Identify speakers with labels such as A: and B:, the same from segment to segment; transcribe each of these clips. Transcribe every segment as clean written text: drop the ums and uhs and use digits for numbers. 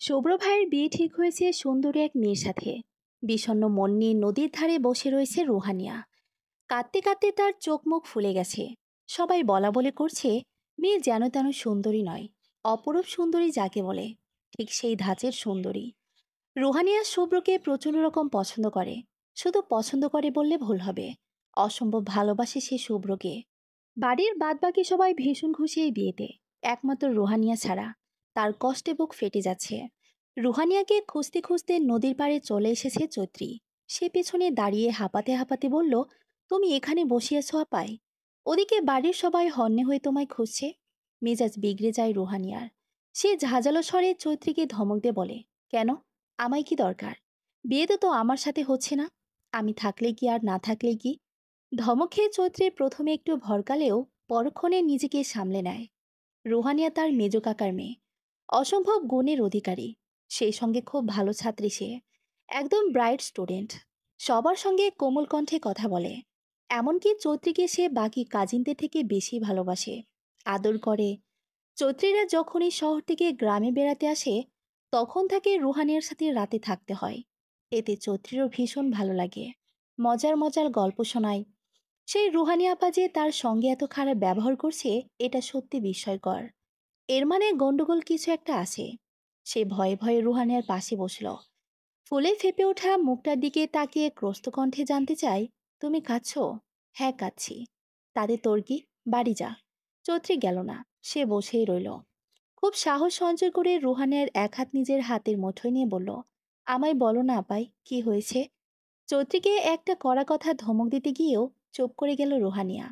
A: শুভ্র ভাইয়ের বিয়ে ঠিক হয়েছে সুন্দরী এক মেয়ের সাথে। বিষণ্ণ মন নিয়ে নদীর ধারে বসে রয়েছে রুহানিয়া। কাঁদতে কাঁদতে তার চোখ মুখ ফুলে গেছে। সবাই বলা বলে করছে, মেয়ে যেন তেন সুন্দরী নয়, অপরূপ সুন্দরী যাকে বলে, ঠিক সেই ধাঁচের সুন্দরী। রুহানিয়া শুভ্রকে প্রচুর রকম পছন্দ করে। শুধু পছন্দ করে বললে ভুল হবে, অসম্ভব ভালোবাসে সে শুভ্রকে। বাড়ির বাদবাকি সবাই ভীষণ খুশি এই বিয়েতে, একমাত্র রুহানিয়া ছাড়া। তার কষ্টে বুক ফেটে যাচ্ছে। রুহানিয়াকে খুঁজতে খুঁজতে নদীর পাড়ে চলে এসেছে চৈত্রী। সে পেছনে দাঁড়িয়ে হাঁপাতে হাঁপাতে বলল, তুমি এখানে বসে আছো আপাই? ওদিকে বাড়ির সবাই হন্যে হয়ে তোমায় খুঁজছে। মেজাজ বিগড়ে যায় রুহানিয়ার। সে ঝাঁঝালো স্বরে চৈত্রীকে ধমক দিয়ে বলে, কেন? আমায় কি দরকার? বিয়ে তো আমার সাথে হচ্ছে না। আমি থাকলে কি আর না থাকলে কি? ধমক খেয়ে চৈত্রে প্রথমে একটু ভরকালেও পরক্ষণে নিজেকে সামলে নেয়। রুহানিয়া তার মেজ কাকার মেয়ে, অসম্ভব গুণের অধিকারী, সেই সঙ্গে খুব ভালো ছাত্রী সে, একদম ব্রাইট স্টুডেন্ট। সবার সঙ্গে কোমল কণ্ঠে কথা বলে। এমনকি চৈত্রীকে সে বাকি কাজিনদের থেকে বেশি ভালোবাসে, আদর করে। চৈত্রীরা যখনই শহর থেকে গ্রামে বেড়াতে আসে, তখন তাকে রুহানিয়ার সাথে রাতে থাকতে হয়। এতে চৈত্রীরও ভীষণ ভালো লাগে। মজার মজার গল্প শোনায়। সেই রুহানি আপা যে তার সঙ্গে এত খারাপ ব্যবহার করছে, এটা সত্যি বিস্ময়কর। এর মানে গন্ডগোল কিছু একটা আছে। সে ভয়ে ভয়ে রুহানিয়ার পাশে বসল। ফুলে ফেপে ওঠা মুখটার দিকে তাকিয়ে ক্রস্ত কণ্ঠে জানতে চাই, তুমি কাঁদছো? হ্যাঁ কাঁদছি। তাদের তোর কি? বাড়ি যা। চৌধুরী গেল না, সে বসেই রইল। খুব সাহস সঞ্চয় করে রুহানিয়ার এক হাত নিজের হাতের মুঠোয় নিয়ে বলল, আমায় বলো না আপাই, কি হয়েছে? চৌধুরীকে একটা কড়া কথা ধমক দিতে গিয়েও চুপ করে গেল রুহানিয়া।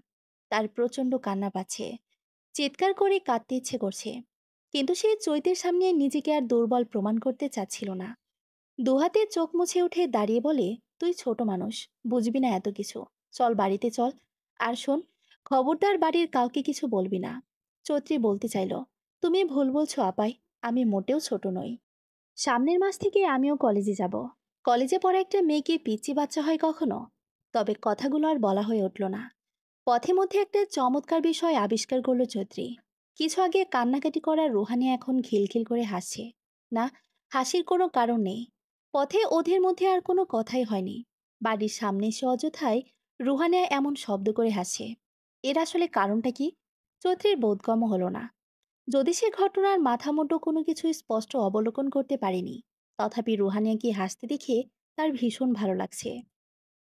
A: তার প্রচণ্ড কান্না পাচ্ছে। চিৎকার করে কাঁদতে ইচ্ছে করছে, কিন্তু সে চৈতের সামনে নিজেকে আর দুর্বল প্রমাণ করতে চাচ্ছিল না। দুহাতে চোখ মুছে উঠে দাঁড়িয়ে বলে, তুই ছোট মানুষ, বুঝবি না এত কিছু। চল বাড়িতে চল। আর শোন, খবরদার বাড়ির কাউকে কিছু বলবি না। চৈত্রী বলতে চাইল, তুমি ভুল বলছো আপাই, আমি মোটেও ছোট নই। সামনের মাস থেকে আমিও কলেজে যাব। কলেজে পড়া একটা মেয়েকে পিচ্চি বাচ্চা হয় কখনো? তবে কথাগুলো আর বলা হয়ে উঠল না। পথে মধ্যে একটা চমৎকার বিষয় আবিষ্কার করলো চৈত্রী। কিছু আগে কান্নাকাটি করা রুহানি এখন খিলখিল করে হাসছে। না, হাসির কোনো কারণ নেই। পথে ওদের মধ্যে আর কোনো কথাই হয়নি। বাড়ির সামনে সে অযথায় রুহানিয়া এমন শব্দ করে হাসছে। এর আসলে কারণটা কি? চৈত্রীর বোধগম্য হলো না। যদি সে ঘটনার মাথামুন্ডু কোনো কিছু স্পষ্ট অবলোকন করতে পারেনি, তথাপি রুহানিয়াকে হাসতে দেখে তার ভীষণ ভালো লাগছে।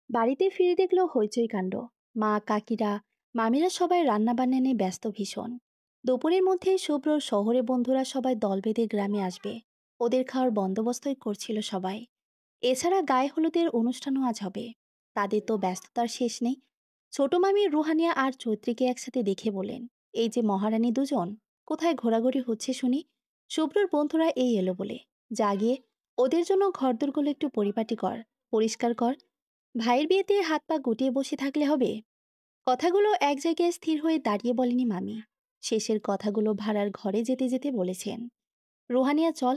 A: বাড়িতে ফিরে দেখলো হইচই কাণ্ড। মা, কাকিরা, মামিরা সবাই রান্নাবান্না নিয়ে ব্যস্ত ভীষণ। দুপুরের মধ্যে শুভ্রর শহরে বন্ধুরা সবাই দল বেঁধে গ্রামে আসবে। ওদের খাওয়ার বন্দোবস্তই করছিল সবাই। এছাড়া গায়ে হলুদের অনুষ্ঠানও আজ হবে। তাদের তো ব্যস্ততার শেষ নেই। ছোট মামি রুহানিয়া আর চৈত্রীকে একসাথে দেখে বলেন, এই যে মহারানী দুজন, কোথায় ঘোরাঘুরি হচ্ছে শুনি? শুভ্রর বন্ধুরা এই এলো বলে। যা গিয়ে ওদের জন্য ঘরদোরগুলো একটু পরিপাটি কর, পরিষ্কার কর। ভাইয়ের বিয়েতে হাত পা গুটিয়ে বসে থাকলে হবে? কথাগুলো এক জায়গায় স্থির হয়ে দাঁড়িয়ে বলেনি মামি। শেষের কথাগুলো ভাড়ার ঘরে যেতে যেতে বলেছেন। রুহানিয়া চল,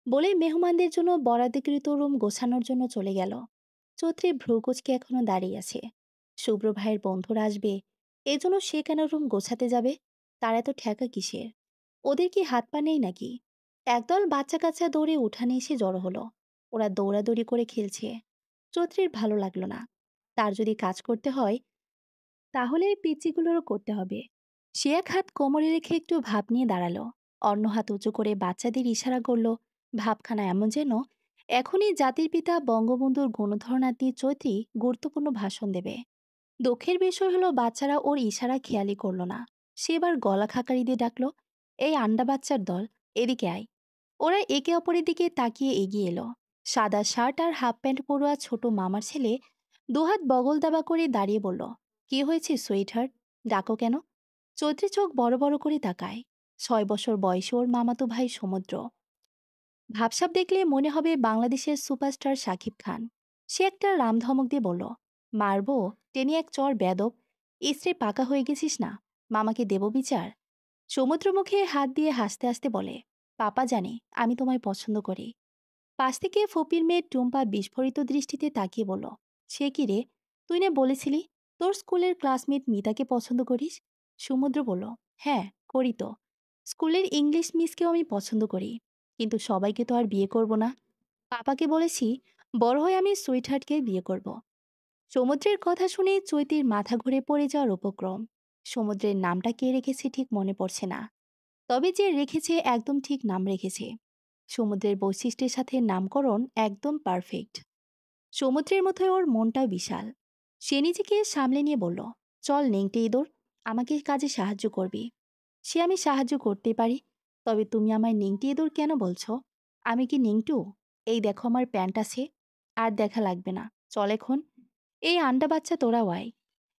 A: বলে মেহমানদের জন্য বরাদ্দকৃত রুম গোছানোর জন্য চলে গেল। চৌধুরী ভ্রুকুচকে এখনো দাঁড়িয়ে আছে। শুভ্র ভাইয়ের বন্ধুরা আসবে, এজন্য সে কেন রুম গোছাতে যাবে? তার এত ঠেকা কিসের? ওদের কি হাত পা নেই নাকি? একদল বাচ্চা কাচ্চা দৌড়ে উঠানে এসে জড়ো হলো। ওরা দৌড়াদৌড়ি করে খেলছে। চৌধুরীর ভালো লাগলো না। তার যদি কাজ করতে হয়, তাহলে এই পিচ্চিগুলোরও করতে হবে। সে এক হাত কোমরে রেখে একটু ভাব নিয়ে দাঁড়ালো। অন্য হাত উঁচু করে বাচ্চাদের ইশারা করল। ভাবখানা এমন যেন এখনই জাতির পিতা বঙ্গবন্ধুর গুণধর্ণার্থী চৈত্রী গুরুত্বপূর্ণ ভাষণ দেবে। দুঃখের বিষয় হলো বাচ্চারা ওর ইশারা খেয়ালই করলো না। সে এবার গলা খাকারি দিয়ে ডাকলো, এই আন্ডা বাচ্চার দল, এদিকে আয়। ওরা একে অপরের দিকে তাকিয়ে এগিয়ে এলো। সাদা শার্ট আর হাফ প্যান্ট পরোয়া ছোট মামার ছেলে দুহাত বগল দাবা করে দাঁড়িয়ে বলল, কি হয়েছে সুইটহার্ট, ডাকো কেন? চৈত্রী চোখ বড় বড় করে তাকায়। 6 বছর বয়সী ওর মামাতো ভাই সমুদ্র। ভাবসাব দেখলে মনে হবে বাংলাদেশের সুপারস্টার শাকিব খান। সে একটা রামধমক দিয়ে বলল, মারবো? টেনে এক চর বেদব। স্ত্রী পাকা হয়ে গেছিস না, মামাকে দেব বিচার? সমুদ্র মুখে হাত দিয়ে হাসতে হাসতে বলে, পাপা জানে আমি তোমায় পছন্দ করি। পাশ থেকে ফপির মেয়ে টুম্পা বিস্ফোরিত দৃষ্টিতে তাকিয়ে বলল, সে কি রে? তুই না বলেছিলি তোর স্কুলের ক্লাসমেট মিতাকে পছন্দ করিস? সমুদ্র বলল, হ্যাঁ করি তো। স্কুলের ইংলিশ মিসকেও আমি পছন্দ করি, কিন্তু সবাইকে তো আর বিয়ে করব না। পাপাকে বলেছি বড় হয়ে আমি সুইটহার্টকে বিয়ে করব। সমুদ্রের কথা শুনে চৈতির মাথা ঘুরে পড়ে যাওয়ার উপক্রম। সমুদ্রের নামটা কে রেখেছে ঠিক মনে পড়ছে না, তবে যে রেখেছে একদম ঠিক নাম রেখেছে। সমুদ্রের বৈশিষ্ট্যের সাথে নামকরণ একদম পারফেক্ট। সমুদ্রের মতোই ওর মনটাও বিশাল। সে নিজেকে সামলে নিয়ে বলল, চল নেংটে ইঁদুর, আমাকে কাজে সাহায্য করবি। সে আমি সাহায্য করতে পারি, তবে তুমি আমায় নেংটি ইঁদুর কেন বলছো? আমি কি নেংটু? এই দেখো আমার প্যান্ট আছে। আর দেখা লাগবে না, চল এখন। এই আন্ডা বাচ্চা তোরাও আয়।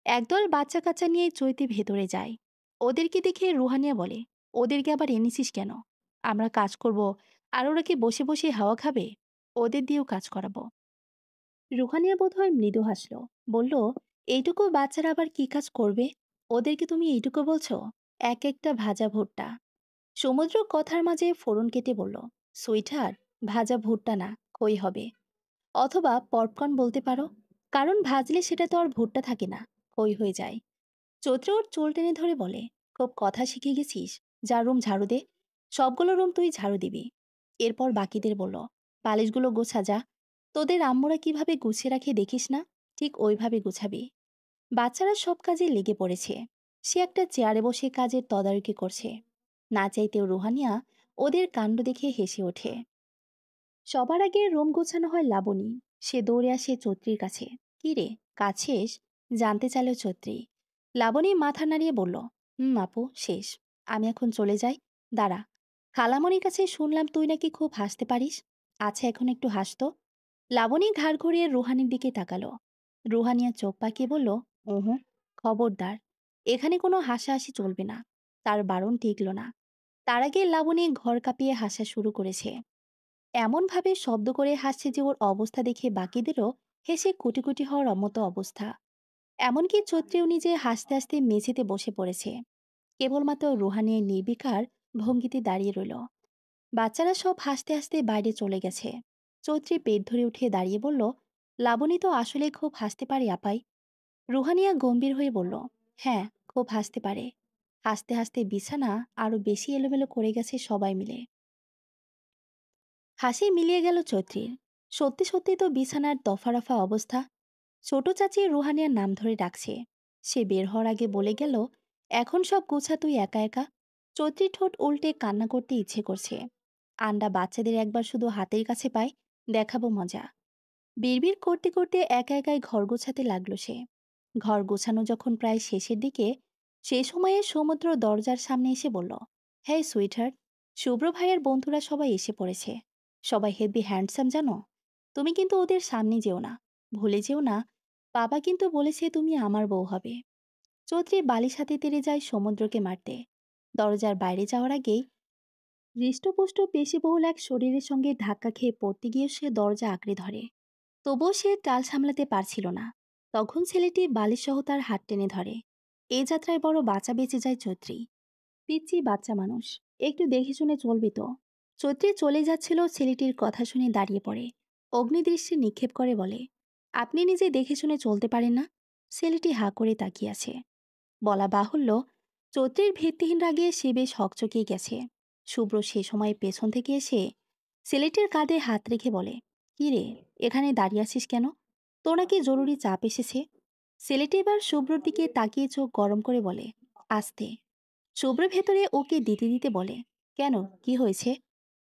A: একদল বাচ্চা কাচ্চা নিয়ে চৈতি ভেতরে যায়। ওদেরকে দেখে রুহানিয়া বলে, ওদেরকে আবার এনেছিস কেন? আমরা কাজ করব, আর ওরা কি বসে বসে হাওয়া খাবে? ওদের দিয়েও কাজ করাবো। রুহানিয়া বোধহয় মৃদু হাসল, বলল, এইটুকু বাচ্চারা আবার কি কাজ করবে? ওদেরকে তুমি এইটুকু বলছো? এক একটা ভাজা ভুট্টা। সমুদ্র কথার মাঝে ফোড়ন কেটে বলল, সুইটহার্ট, ভাজা ভুট্টা না, খই হবে। অথবা পপকর্ন বলতে পারো, কারণ ভাজলে সেটা তো আর ভুট্টা থাকে না, খই হয়ে যায়। চৈত্র ওর চুল টেনে ধরে বলে, খুব কথা শিখে গেছিস। যা, রুম ঝাড়ু দে। সবগুলো রুম তুই ঝাড়ু দিবি। এরপর বাকিদের বলল, বালিশগুলো গোছা যা। তোদের আম্মুরা কিভাবে গুছিয়ে রাখে দেখিস না, ঠিক ওইভাবে গুছাবি। বাচ্চারা সব কাজে লেগে পড়েছে। সে একটা চেয়ারে বসে কাজের তদারকি করছে। না চাইতেও রুহানিয়া ওদের কাণ্ড দেখে হেসে ওঠে। সবার আগে রুম গোছানো হয় লাবণী। সে দৌড়ে আসে চৈত্রীর কাছে। কি রে, কাজ শেষ? জানতে চাইল চৈত্রী। লাবণী মাথা নাড়িয়ে বলল, আপু, শেষ। আমি এখন চলে যাই। দাঁড়া, খালামণির কাছে শুনলাম তুই নাকি খুব হাসতে পারিস। আচ্ছা, এখন একটু হাসতো। লাবণী ঘাড় ঘুরিয়ে রুহানির দিকে তাকালো। রুহানিয়া চোখ পাকিয়ে বলল, ওহো, খবরদার, এখানে কোনো হাসাহাসি চলবে না। তার বারণ টিকল না। তার আগে লাবণী ঘর কাঁপিয়ে হাসা শুরু করেছে। এমনভাবে শব্দ করে হাসছে যে ওর অবস্থা দেখে বাকিদেরও হেসে কুটি কুটি হওয়ার মতো অবস্থা। এমনকি চৈত্রেও নিজে হাসতে হাসতে মেঝেতে বসে পড়েছে। কেবলমাত্র রুহানি নির্বিকার ভঙ্গিতে দাঁড়িয়ে রইল। বাচ্চারা সব হাসতে হাসতে বাইরে চলে গেছে। চৈত্রী পেট ধরে উঠে দাঁড়িয়ে বলল, লাবণী তো আসলে খুব হাসতে পারে আপাই। রুহানিয়া গম্ভীর হয়ে বলল, হ্যাঁ, খুব হাসতে পারে। হাসতে হাসতে বিছানা আরো বেশি এলোমেলো করে গেছে সবাই মিলে। হাসি মিলিয়ে গেল চৈত্রীর। সত্যি সত্যি তো বিছানার দফা-রফা অবস্থা। ছোট চাচি রুহানিয়ার নাম ধরে ডাকছে। সে বের হওয়ার আগে বলে গেল, এখন সব গোছা তুই একা একা। চৈত্রীর ঠোঁট উল্টে কান্না করতে ইচ্ছে করছে। আন্ডা বাচ্চাদের একবার শুধু হাতের কাছে পায়, দেখাবো মজা। বিড়বিড় করতে করতে একা একাই ঘর গোছাতে লাগলো সে। ঘর গোছানো যখন প্রায় শেষের দিকে, সে সময়ে সমুদ্র দরজার সামনে এসে বলল, হ্যাঁ সুইটহার্ট, শুভ্র ভাইয়ের বন্ধুরা সবাই এসে পড়েছে। সবাই হেভি হ্যান্ডসাম জানো। তুমি কিন্তু ওদের সামনে যেও না, ভুলে যেও না। বাবা কিন্তু বলেছে তুমি আমার বউ হবে। চৌধুরী বালিশ হাতে তেড়ে যায় সমুদ্রকে মারতে। দরজার বাইরে যাওয়ার আগেই হৃষ্টপুষ্ট পেশিবহুল এক শরীরের সঙ্গে ধাক্কা খেয়ে পড়তে গিয়ে সে দরজা আঁকড়ে ধরে। তবুও সে টাল সামলাতে পারছিল না। তখন ছেলেটি বালিশসহ তার হাত টেনে ধরে। এই যাত্রায় বড় বাঁচা বেঁচে যায় চৈত্রী। পিচ্ছি বাচ্চা মানুষ, একটু দেখে শুনে চলবি তো। চৈত্রী চলে যাচ্ছিল, ছেলেটির কথা শুনে দাঁড়িয়ে পড়ে। অগ্নিদৃষ্টি নিক্ষেপ করে বলে, আপনি নিজে দেখে শুনে চলতে পারেন না? ছেলেটি হাঁ করে তাকিয়ে আছে। বলা বাহুল্য, চৈত্রীর ভিত্তিহীন রাগে সে বেশ হকচকিয়ে গেছে। শুভ্র সে সময় পেছন থেকে এসে ছেলেটির কাঁধে হাত রেখে বলে, কি রে, এখানে দাঁড়িয়ে আছিস কেন? তোর নাকি জরুরি চাপ এসেছে? ছেলেটি এবার শুভ্রর দিকে তাকিয়ে চোখ গরম করে বলে, আস্তে। শুভ্র ভেতরে ওকে দিতে দিতে বলে, কেন, কি হয়েছে?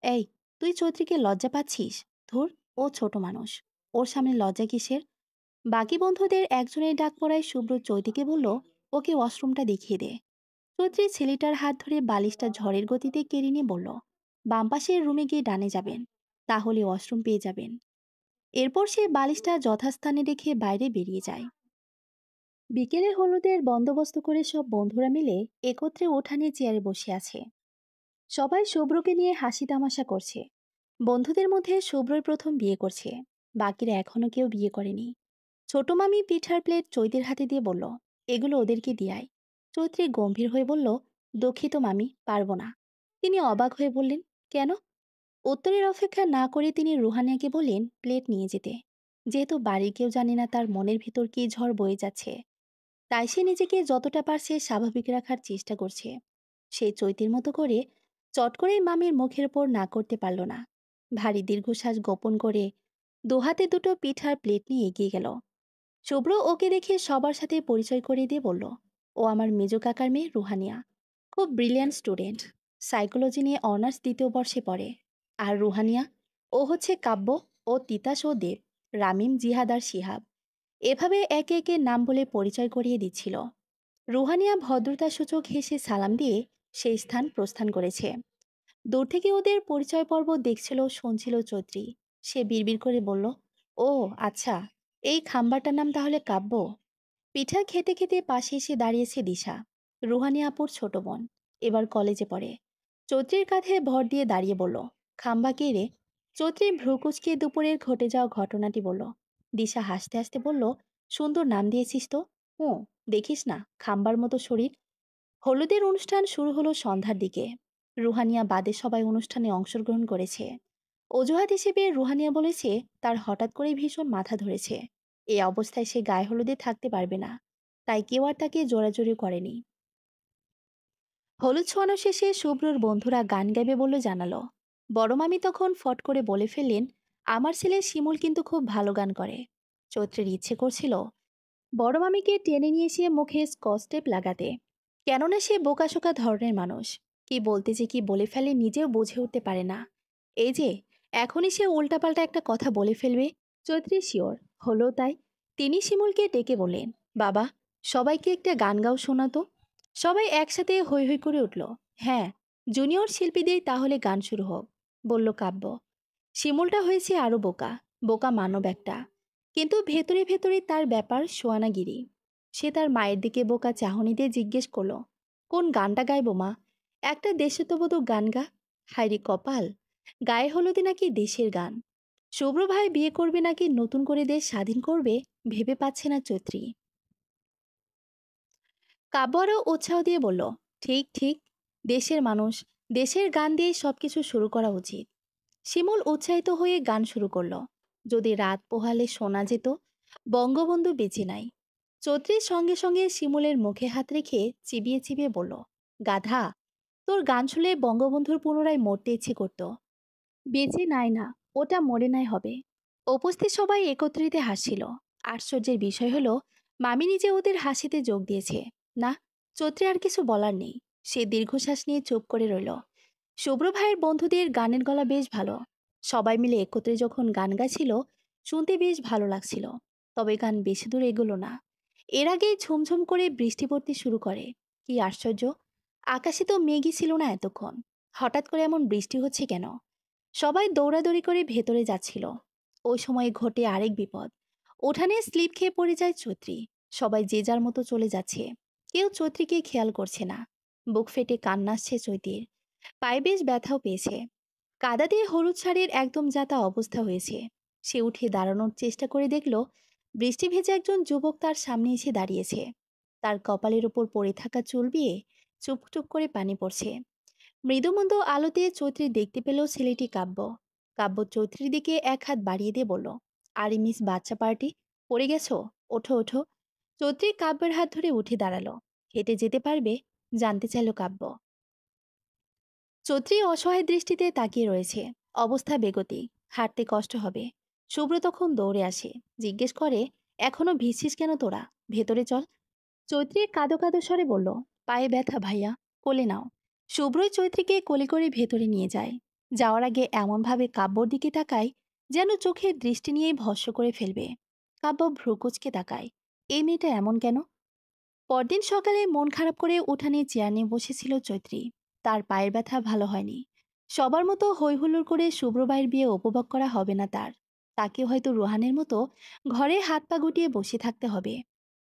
A: এই, তুই চৈত্রীকে লজ্জা পাচ্ছিস? ধুর, ও ছোট মানুষ, ওর সামনে লজ্জা কিসের? বাকি বন্ধুদের একজনের ডাক পড়ায় শুভ্র চৈতিকে বলল, ওকে ওয়াশরুমটা দেখিয়ে দে। চৈত্রী ছেলেটার হাত ধরে বালিশটা ঝড়ের গতিতে কেড়ে নিয়ে বলল, বাম পাশের রুমে গিয়ে ডানে যাবেন, তাহলে ওয়াশরুম পেয়ে যাবেন। এরপর সে বালিশটা যথাস্থানে রেখে বাইরে বেরিয়ে যায়। বিকেলে হলুদের বন্দোবস্ত করে সব বন্ধুরা মিলে একত্রে উঠানে চেয়ারে বসে আছে। সবাই শুভ্রকে নিয়ে হাসি তামাশা করছে। বন্ধুদের মধ্যে শুভ্রই প্রথম বিয়ে করছে। বাকিরা এখনো কেউ বিয়ে করেনি। ছোট মামি পিঠার প্লেট চৈতির হাতে দিয়ে বলল, এগুলো ওদেরকে দিয়াই। চৈত্রী গম্ভীর হয়ে বলল, দুঃখিত মামি, পারবো না। তিনি অবাক হয়ে বললেন, কেন? উত্তরের অপেক্ষা না করে তিনি রুহানিয়াকে বললেন প্লেট নিয়ে যেতে। যেহেতু বাড়ির কেউ জানে না তার মনের ভিতর কি ঝড় বয়ে যাচ্ছে, তাই সে নিজেকে যতটা পারছে স্বাভাবিক রাখার চেষ্টা করছে। সে চৈতির মতো করে চট করেই মামির মুখের ওপর না করতে পারল না। ভারী দীর্ঘশ্বাস গোপন করে দুহাতে দুটো পিঠার প্লেট নিয়ে এগিয়ে গেল। শুভ্র ওকে দেখে সবার সাথে পরিচয় করিয়ে দিয়ে বলল, ও আমার মেজো কাকার মেয়ে রুহানিয়া। খুব ব্রিলিয়ান্ট স্টুডেন্ট, সাইকোলজি নিয়ে অনার্স 2য় বর্ষে পড়ে। আর রুহানিয়া, ও হচ্ছে কাব্য, ও তিতাস ও দেব, রামিম, জিহাদ আর শিহাব। এভাবে একে একে নাম বলে পরিচয় করিয়ে দিচ্ছিল। রুহানিয়া ভদ্রতাসূচক হেসে সালাম দিয়ে সেই স্থান প্রস্থান করেছে। দূর থেকে ওদের পরিচয় পর্ব দেখছিল শুনছিল চৈত্রী। সে বিড়বিড় করে বলল, ও আচ্ছা, এই খাম্বাটার নাম তাহলে কাব্য। পিঠা খেতে খেতে পাশে এসে দাঁড়িয়েছে দিশা, রুহানি আপুর ছোট বোন, এবার কলেজে পড়ে। চৈত্রীর কাঁধে ভর দিয়ে দাঁড়িয়ে বলল, খাম্বা কে রে? চৈত্রী ভ্রুকুচকে দুপুরের ঘটে যাওয়া ঘটনাটি বলল। দিশা হাসতে হাসতে বলল, সুন্দর নাম দিয়েছিস তো। হুঁ, দেখিস না খাম্বার মতো শরীর। হলুদের অনুষ্ঠান শুরু হলো সন্ধ্যার দিকে। রুহানিয়া বাদে সবাই অনুষ্ঠানে অংশগ্রহণ করেছে। অজুহাত হিসেবে রুহানিয়া বলেছে তার হঠাৎ করে ভীষণ মাথা ধরেছে। এই অবস্থায় সে গায়ে হলুদে থাকতে পারবে না, তাই কেউ আর তাকে জোরাজুরি করেনি। হলুদ ছোঁয়ানো শেষে শুভ্রর বন্ধুরা গান গাইবে বলে জানালো। বড় মামি তখন ফট করে বলে ফেললেন, আমার ছেলে শিমুল কিন্তু খুব ভালো গান করে। চৈত্রের ইচ্ছে করছিল বড় মামিকে টেনে নিয়ে এসে মুখে স্কচ টেপ লাগাতে, কেননা সে বোকাশোকা ধরনের মানুষ। কি বলতে যে কি বলে ফেলে নিজেও বুঝে উঠতে পারে না। এই যে এখনই সে উল্টাপাল্টা একটা কথা বলে ফেলবে। চৈত্রী শিওর হলো তাই। তিনি শিমুলকে ডেকে বললেন, বাবা, সবাইকে একটা গান গাও শোনাতো। সবাই একসাথে হৈ হৈ করে উঠল। হ্যাঁ, জুনিয়র শিল্পীদের তাহলে গান শুরু হোক, বলল কাব্য। শিমুলটা হয়েছে আরো বোকা, বোকা মানব একটা। কিন্তু ভেতরে ভেতরে তার ব্যাপার সোয়ানাগিরি। সে তার মায়ের দিকে বোকা চাহনি দিয়ে জিজ্ঞেস করলো, কোন গানটা গাইবো মা? একটা দেশাত্মবোধক গান গা। হায়রে কপাল, গায়ে হলুদে নাকি দেশের গান। শুভ্র ভাই বিয়ে করবে নাকি নতুন করে দেশ স্বাধীন করবে, ভেবে পাচ্ছে না চৈত্রী। কাব্য আরও উৎসাহ দিয়ে বলল, ঠিক ঠিক, দেশের মানুষ, দেশের গান দিয়ে সবকিছু শুরু করা উচিত। শিমুল উৎসাহিত হয়ে গান শুরু করলো, যদি রাত পোহালে শোনা যেত, বঙ্গবন্ধু বেঁচে নাই। চৌত্রির সঙ্গে সঙ্গে শিমুলের মুখে হাত রেখে চিবিয়ে চিবিয়ে বলল, গাধা, তোর গান শুনলে বঙ্গবন্ধুর পুনরায় মরতে ইচ্ছে করত। বেঁচে নাই না, ওটা মরে নাই হবে। উপস্থিত সবাই একত্রিত হাসছিল। আশ্চর্যের বিষয় হলো মামি নিজে ওদের হাসিতে যোগ দিয়েছে। না, চৈত্রে আর কিছু বলার নেই। সে দীর্ঘশ্বাস নিয়ে চুপ করে রইল। শুভ্র ভাইয়ের বন্ধুদের গানের গলা বেশ ভালো। সবাই মিলে একত্রে যখন গান গাইছিল, শুনতে বেশ ভালো লাগছিল। তবে গান বেশি দূর এগোলো না। এর আগেই ঝুমঝুম করে বৃষ্টি পড়তে শুরু করে। কি আশ্চর্য, আকাশে তো মেঘই ছিল না এতক্ষণ। হঠাৎ করে এমন বৃষ্টি হচ্ছে কেন? সবাই দৌড়াদৌড়ি করে ভেতরে যাচ্ছিল। ওই সময় ঘটে আরেক বিপদ। উঠানে স্লিপ খেয়ে পড়ে যায় চৈত্রী। সবাই যে যার মতো চলে যাচ্ছে, কেউ চৈত্রীকে খেয়াল করছে না। বুক ফেটে কান্না আসছে চৈতির, পায়ে বেশ ব্যথাও পেয়েছে। কাদা দিয়ে হলুদ শাড়ির একদম যাতা অবস্থা হয়েছে। সে উঠে দাঁড়ানোর চেষ্টা করে দেখল বৃষ্টি ভেজা একজন যুবক তার সামনে এসে দাঁড়িয়েছে। তার কপালের উপর পড়ে থাকা চুল বিয়ে চুপটুপ করে পানি পড়ছে। মৃদুমন্দ আলোতে চৈত্রী দেখতে পেল ছেলেটি কাব্য। কাব্য চৈত্রীর দিকে এক হাত বাড়িয়ে দিয়ে বলল, আরে মিস বাচ্চা পার্টি, পড়ে গেছো, ওঠো ওঠো। চৈত্রী কাব্যের হাত ধরে উঠে দাঁড়ালো। হেঁটে যেতে পারবে, জানতে চাইল কাব্য। চৈত্রী অসহায় দৃষ্টিতে তাকিয়ে রয়েছে। অবস্থা বেগতি, হাঁটতে কষ্ট হবে। শুভ্র তখন দৌড়ে আসে, জিজ্ঞেস করে, এখনো ভিজছিস কেন তোরা? ভেতরে চল। চৈত্রী কাঁদো কাঁদো স্বরে বলল, পায়ে ব্যথা ভাইয়া, কোলে নাও। শুভ্রই চৈত্রীকে কোলে করে ভেতরে নিয়ে যায়। যাওয়ার আগে এমনভাবে কাব্যর দিকে তাকায় যেন চোখের দৃষ্টি নিয়েই ভস্ম করে ফেলবে। কাব্য ভ্রুকুচকে তাকায়, এই মেয়েটা এমন কেন? পরদিন সকালে মন খারাপ করে উঠানে চেয়ার নিয়ে বসেছিল চৈত্রী। তার পায়ের ব্যথা ভালো হয়নি। সবার মতো হৈহুল্লোড় করে শুভ্রবাইয়ের বিয়ে উপভোগ করা হবে না তার। তাকে হয়তো রুহানের মতো ঘরে হাত পা গুটিয়ে বসে থাকতে হবে।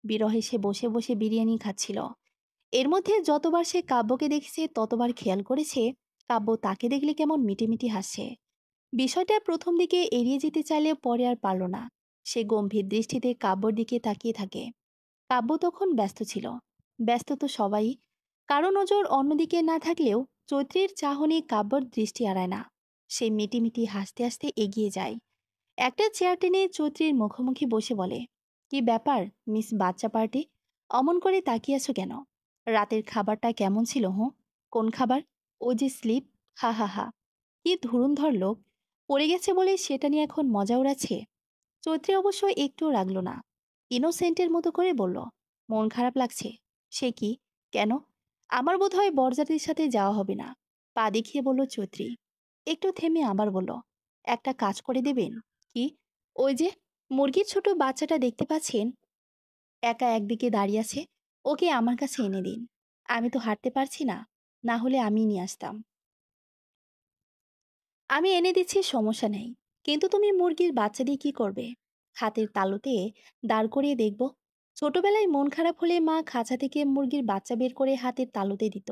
A: বিরহে সে বসে বসে বিরিয়ানি খাচ্ছিল। এর মধ্যে যতবার সে কাব্যকে দেখেছে ততবার খেয়াল করেছে কাব্য তাকে দেখলে কেমন মিটিমিটি হাসছে। বিষয়টা প্রথম দিকে এড়িয়ে যেতে চাইলেও পরে আর পারল না। সে গম্ভীর দৃষ্টিতে কাব্যর দিকে তাকিয়ে থাকে। কাব্য তখন ব্যস্ত ছিল। ব্যস্ত তো সবাই, কারো নজর অন্যদিকে না থাকলেও চৈত্রীর চাহনি কাব্যর দৃষ্টি এড়ায় না। সে মিটিমিটি হাসতে হাসতে এগিয়ে যায়। একটা চেয়ার টেনে চৈত্রীর মুখোমুখি বসে বলে, কি ব্যাপার মিস বাচ্চা পার্টি, অমন করে তাকিয়ে আছো কেন? রাতের খাবারটা কেমন ছিল? হুঁ, কোন খাবার? ও যে স্লিপ। হা হা হা, কি ধুরুন্ধর লোক! পড়ে গেছে বলে সেটা নিয়ে এখন মজা উড়াচ্ছে। চৈত্রী অবশ্য একটুও রাগলো না। ইনোসেন্টের মতো করে বলল, মন খারাপ লাগছে। সে কি? কেন? আমার বোধহয় বরযাত্রীর সাথে যাওয়া হবে না। পা দেখিয়ে বলল চৈত্রী। একটু থেমে আবার বলল, একটা কাজ করে দেবেন? কি? ওই যে মুরগির ছোট বাচ্চাটা দেখতে পাচ্ছেন, একা একদিকে দাঁড়িয়ে আছে, ওকে আমার কাছে এনে দিন। আমি তো হাঁটতে পারছি না, না হলে আমি নিয়ে আসতাম। আমি এনে দিচ্ছি, সমস্যা নেই। কিন্তু তুমি মুরগির বাচ্চা দিয়ে কি করবে? হাতের তালুতে দাঁড় করিয়ে দেখব। ছোটবেলায় মন খারাপ হলে মা খাঁচা থেকে মুরগির বাচ্চা বের করে হাতের তালুতে দিত।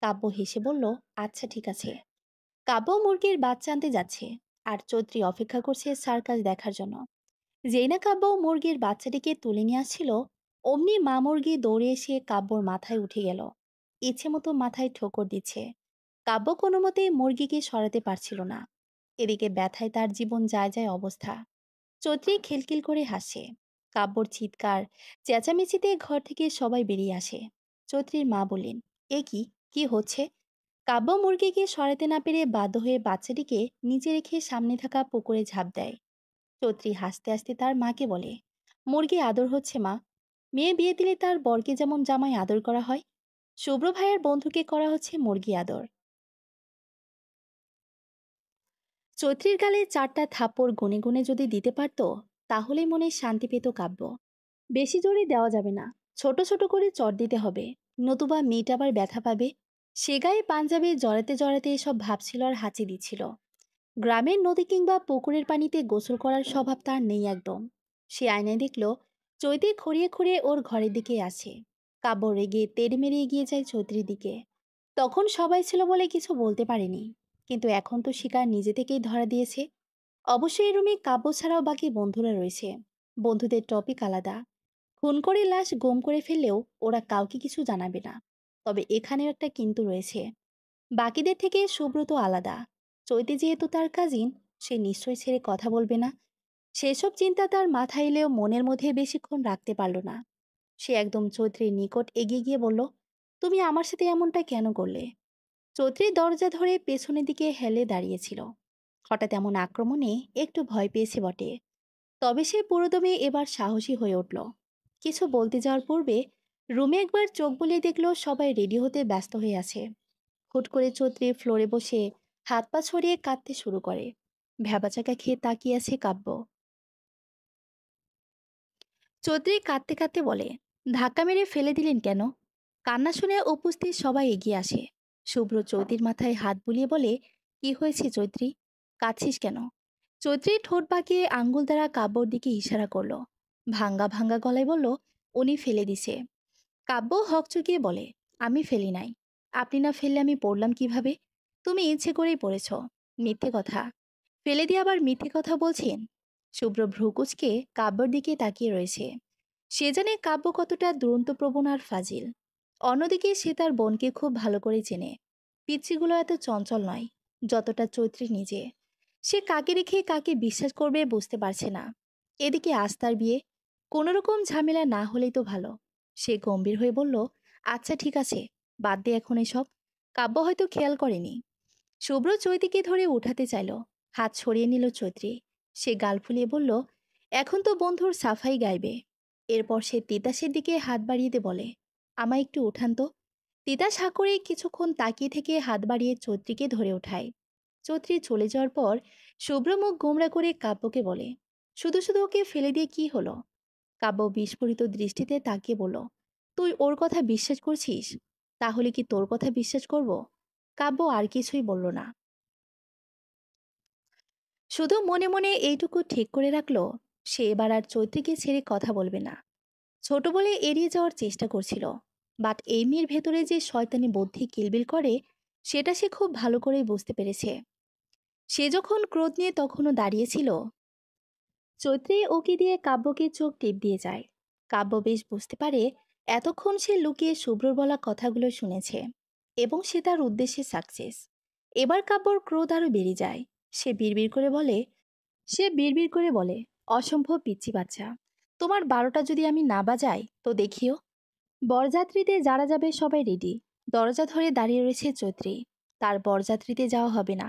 A: কাব্য হেসে বলল, আচ্ছা ঠিক আছে। কাব্য মুরগির বাচ্চা আনতে যাচ্ছে, আর চৈত্রী অপেক্ষা করছে সার্কাস দেখার জন্য। যেই না কাব্য মুরগির বাচ্চাটিকে তুলে নিয়ে আসছিল, অমনি মা মুরগি দৌড়ে এসে কাব্যর মাথায় উঠে গেল। ইচ্ছে মতো মাথায় ঠোকর দিচ্ছে। কাব্য কোনো মতেই মুরগিকে সরাতে পারছিল না। এদিকে ব্যথায় তার জীবন যায় যায় অবস্থা। চৈত্রী খিলখিল করে হাসে। কাব্যর চিৎকার চেঁচামেচিতে ঘর থেকে সবাই বেরিয়ে আসে। চৈত্রীর মা বললেন, এ কি, কি হচ্ছে? কাব্য মুরগিকে সরাতে না পেরে বাধ্য হয়ে বাচ্চাটিকে নিচে রেখে সামনে থাকা পুকুরে ঝাঁপ দেয়। চৈত্রী হাসতে হাসতে তার মাকে বলে, মুরগি আদর হচ্ছে মা। মেয়ে বিয়ে দিলে তার বরকে যেমন জামাই আদর করা হয়, শুভ্র ভাইয়ের বন্ধুকে করা হচ্ছে মুরগি আদর। চৈত্রীর গালে 4টা থাপ্পড় গুনে গুনে যদি দিতে পারত, তাহলেই মনে শান্তি পেত কাব্য। বেশি জোরে দেওয়া যাবে না, ছোট ছোট করে চট দিতে হবে, নতুবা মেয়েটা আবার ব্যথা পাবে। সে গায়ে পাঞ্জাবি জড়াতে জড়াতে এসব ভাবছিল আর হাঁচি দিচ্ছিল। গ্রামের নদী কিংবা পুকুরের পানিতে গোসল করার স্বভাব তার নেই একদম। সে আয়নায় দেখল চৈতি খড়িয়ে খড়িয়ে ওর ঘরের দিকে আসে। কাব্য রেগে তেড়ে মেরে এগিয়ে যায় চৈত্রীর দিকে। তখন সবাই ছিল বলে কিছু বলতে পারেনি, কিন্তু এখন তো শিকার নিজে থেকেই ধরা দিয়েছে। অবশ্যই এই রুমে কাব্য ছাড়াও বাকি বন্ধুরা রয়েছে। বন্ধুদের টপিক আলাদা। খুন করে লাশ গুম করে ফেললেও ওরা কাউকে কিছু জানাবে না। তবে এখানেও একটা কিন্তু রয়েছে। বাকিদের থেকে সুব্রত আলাদা। চৈতি যেহেতু তার কাজিন, সে নিশ্চয়ই ছেড়ে কথা বলবে না। সেসব চিন্তা তার মাথায় এলেও মনের মধ্যে বেশিক্ষণ রাখতে পারল না। সে একদম চৈত্রীর নিকট এগিয়ে গিয়ে বলল, তুমি আমার সাথে এমনটা কেন করলে? চৈত্রী দরজা ধরে পেছনের দিকে হেলে দাঁড়িয়েছিল। হঠাৎ এমন আক্রমণে একটু ভয় পেয়েছে বটে, তবে সে পুরোদমে এবার সাহসী হয়ে উঠল। কিছু বলতে যাওয়ার পূর্বে রুমে একবার চোখ বুলিয়ে দেখল সবাই রেডি হতে ব্যস্ত হয়ে আছে। হুট করে চৈত্রী ফ্লোরে বসে হাত পা ছড়িয়ে কাঁদতে শুরু করে। ভ্যাবাচাকা খেয়ে তাকিয়ে আছে কাব্য। চৌধুরী কাঁদতে কাঁদতে বলে, ধাক্কা মেরে ফেলে দিলেন কেন? কান্না শুনে উপস্থিত সবাই এগিয়ে আসে। শুভ্র চৌধুরীর মাথায় হাত বুলিয়ে বলে, কি হয়েছে চৈত্রী? কাঁদছিস কেন? চৈত্রী ঠোঁট বাঁকিয়ে আঙ্গুল দ্বারা কাব্যর দিকে ইশারা করলো। ভাঙ্গা ভাঙ্গা গলায় বলল, উনি ফেলে দিছে। কাব্য হকচকিয়ে বলে, আমি ফেলি নাই। আপনি না ফেললে আমি পড়লাম কিভাবে? তুমি ইচ্ছে করেই পড়েছ। মিথ্যে কথা। ফেলে দিয়ে আবার মিথ্যে কথা বলছেন। শুভ্র ভ্রুকুচকে কাব্যর দিকে তাকিয়ে রয়েছে। সে জানে কাব্য কতটা দুরন্তপ্রবণ আর ফাজিল। অন্যদিকে সে তার বোনকে খুব ভালো করে চেনে। পিচ্ছিগুলো এত চঞ্চল নয় যতটা চৈত্রী নিজে। সে কাকে রেখে কাকে বিশ্বাস করবে বুঝতে পারছে না। এদিকে আস্তার বিয়ে, কোনোরকম ঝামেলা না হলেই তো ভালো। সে গম্ভীর হয়ে বলল, আচ্ছা ঠিক আছে, বাদ দে এখন এসব। কাব্য হয়তো খেয়াল করেনি। শুভ্র চৈতিকে ধরে উঠাতে চাইল। হাত ছড়িয়ে নিল চৈত্রী। সে গাল ফুলিয়ে বলল, এখন তো বন্ধুর সাফাই গাইবে। এরপর সে তিতাসের দিকে হাত বাড়িয়ে দিয়ে বলে, আমায় একটু উঠান তো। তিতাস হা করে কিছুক্ষণ তাকিয়ে থেকে হাত বাড়িয়ে চৈত্রীকে ধরে ওঠায়। চৈত্রী চলে যাওয়ার পর শুভ্র মুখ গোমরা করে কাব্যকে বলে, শুধু শুধু ওকে ফেলে দিয়ে কি হলো? কাব্য বিস্ফোরিত দৃষ্টিতে তাকিয়ে বলল, তুই ওর কথা বিশ্বাস করছিস? তাহলে কি তোর কথা বিশ্বাস করব? কাব্য আর কিছুই বলল না। শুধু মনে মনে এইটুকু ঠিক করে রাখলো, সে এবার আর চৈত্রীকে ছেড়ে কথা বলবে না। ছোট বলে এড়িয়ে যাওয়ার চেষ্টা করছিল, বাট এই মেয়ের ভেতরে যে শয়তানি বুদ্ধি কিলবিল করে, সেটা সে খুব ভালো করেই বুঝতে পেরেছে। সে যখন ক্রোধ নিয়ে তখনও দাঁড়িয়েছিল, চৈত্রী ওকে দিয়ে কাব্যকে চোখ টিপ দিয়ে যায়। কাব্য বেশ বুঝতে পারে এতক্ষণ সে লুকিয়ে শুভ্রর বলা কথাগুলো শুনেছে, এবং সে তার উদ্দেশ্যে সাকসেস। এবার কাব্যর ক্রোধ আরো বেড়ে যায়। সে বিড়বিড় করে বলে, সে বিড়বিড় করে বলে, অসম্ভব পিচ্চি বাচ্চা। তোমার 12টা যদি আমি না বাজাই তো দেখিও। বরযাত্রীতে যারা যাবে সবাই রেডি। দরজা ধরে দাঁড়িয়ে রয়েছে চৈত্রী। তার বরযাত্রীতে যাওয়া হবে না।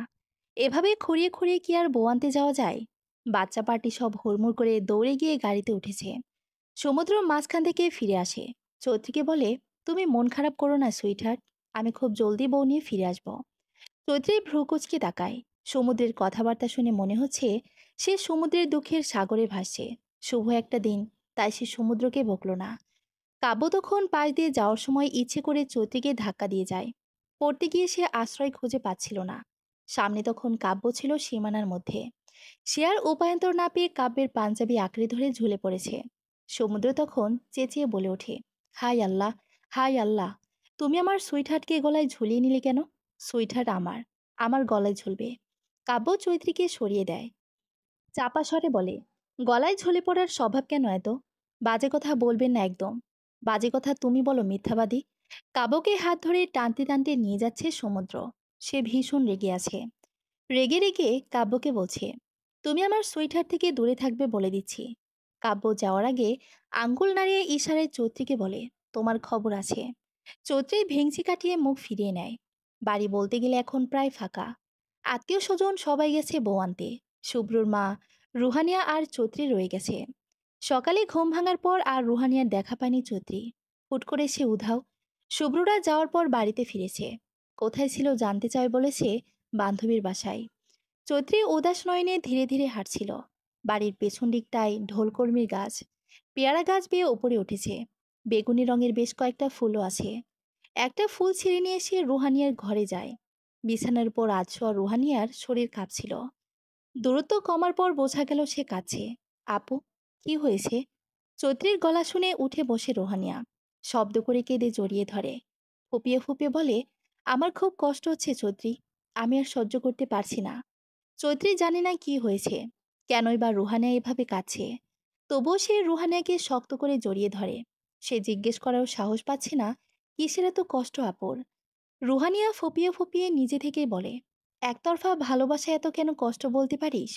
A: এভাবে খুঁড়িয়ে খুঁড়িয়ে কি আর বউ আনতে যাওয়া যায়? বাচ্চা পার্টি সব হুড়মুড় করে দৌড়ে গিয়ে গাড়িতে উঠেছে। সমুদ্র মাঝখান থেকে ফিরে আসে। চৈত্রীকে বলে, তুমি মন খারাপ করো না সুইটহার্ট, আমি খুব জলদি বউ নিয়ে ফিরে আসবো। চৈত্রী ভ্রুকুচকে তাকায়। সমুদ্রের কথাবার্তা শুনে মনে হচ্ছে সে সমুদ্রের দুঃখের সাগরে ভাসছে। শুভ একটা দিন, তাই সে সমুদ্রকে বকল না। কাব্য তখন পাশ দিয়ে যাওয়ার সময় ইচ্ছে করে চৈত্রীকে ধাক্কা দিয়ে যায়। পড়তে গিয়ে সে আশ্রয় খুঁজে পাচ্ছিল না। সামনে তখন কাব্য ছিল সীমানার মধ্যে। সে আর উপায়ন্তর না পেয়ে কাব্যের পাঞ্জাবি আঁকড়ে ধরে ঝুলে পড়েছে। সমুদ্র তখন চেঁচিয়ে বলে ওঠে, হাই আল্লাহ, হাই আল্লাহ, তুমি আমার সুইটহার্টকে গলায় ঝুলিয়ে নিলে কেন? সুইটহার্ট আমার, আমার গলায় ঝুলবে। কাব্য চৈত্রীকে সরিয়ে দেয়। চাপা স্বরে বলে, গলায় ঝুলে পড়ার স্বভাব কেন এত? বাজে কথা বলবেন না একদম। বাজে কথা তুমি বলো মিথ্যাবাদী। কাব্যকে হাত ধরে টানতে টানতে নিয়ে যাচ্ছে সমুদ্র। সে ভীষণ রেগে আছে। রেগে রেগে কাব্যকে বলছে, তুমি আমার সুইটহার্ট থেকে দূরে থাকবে বলে দিচ্ছি। কাব্য যাওয়ার আগে আঙ্গুল নাড়িয়ে ইশারায় চৈত্রীকে বলে, তোমার খবর আছে। চৈত্রী ভেংচি কাটিয়ে মুখ ফিরিয়ে নেয়। বাড়ি বলতে গেলে এখন প্রায় ফাঁকা। আত্মীয় স্বজন সবাই গেছে বউ আনতে। শুভ্রর মা, রুহানিয়া আর চৈত্রী রয়ে গেছে। সকালে ঘুম ভাঙার পর আর রুহানিয়ার দেখা পায়নি চৈত্রী। হুট করে সে উধাও। শুভ্ররা যাওয়ার পর বাড়িতে ফিরেছে। কোথায় ছিল জানতে চায় বলেছে, বান্ধবীর বাসায়। চৈত্রী উদাস নয়নে ধীরে ধীরে হাঁটছিল। বাড়ির পেছন দিকটায় ঢোলকর্মীর গাছ, পেয়ারা গাছ বেয়ে ওপরে উঠেছে। বেগুনি রঙের বেশ কয়েকটা ফুলও আছে। একটা ফুল ছিঁড়ে নিয়ে সে রুহানিয়ার ঘরে যায়। বিছানার উপর আধশোয়া রুহানিয়ার শরীর কাঁপছিল। দূরত্ব কমার পর বোঝা গেল সে কাঁদছে। আপু, কি হয়েছে? চৈত্রীর গলা শুনে উঠে বসে রোহানিয়া। শব্দ করে কেঁদে জড়িয়ে ধরে। ফুপিয়ে ফুপিয়ে বলে, আমার খুব কষ্ট হচ্ছে চৈত্রী, আমি আর সহ্য করতে পারছি না। চৈত্রী জানে না কি হয়েছে, কেনই বা রুহানিয়া এভাবে কাঁদছে। তবুও সে রুহানিয়াকে শক্ত করে জড়িয়ে ধরে। সে জিজ্ঞেস করার সাহস পাচ্ছে না, কিসের এত কষ্ট আপুর? রুহানিয়া ফুপিয়ে ফুপিয়ে নিজে থেকেই বলে, একতরফা ভালোবাসায় এত কেন কষ্ট বলতে পারিস?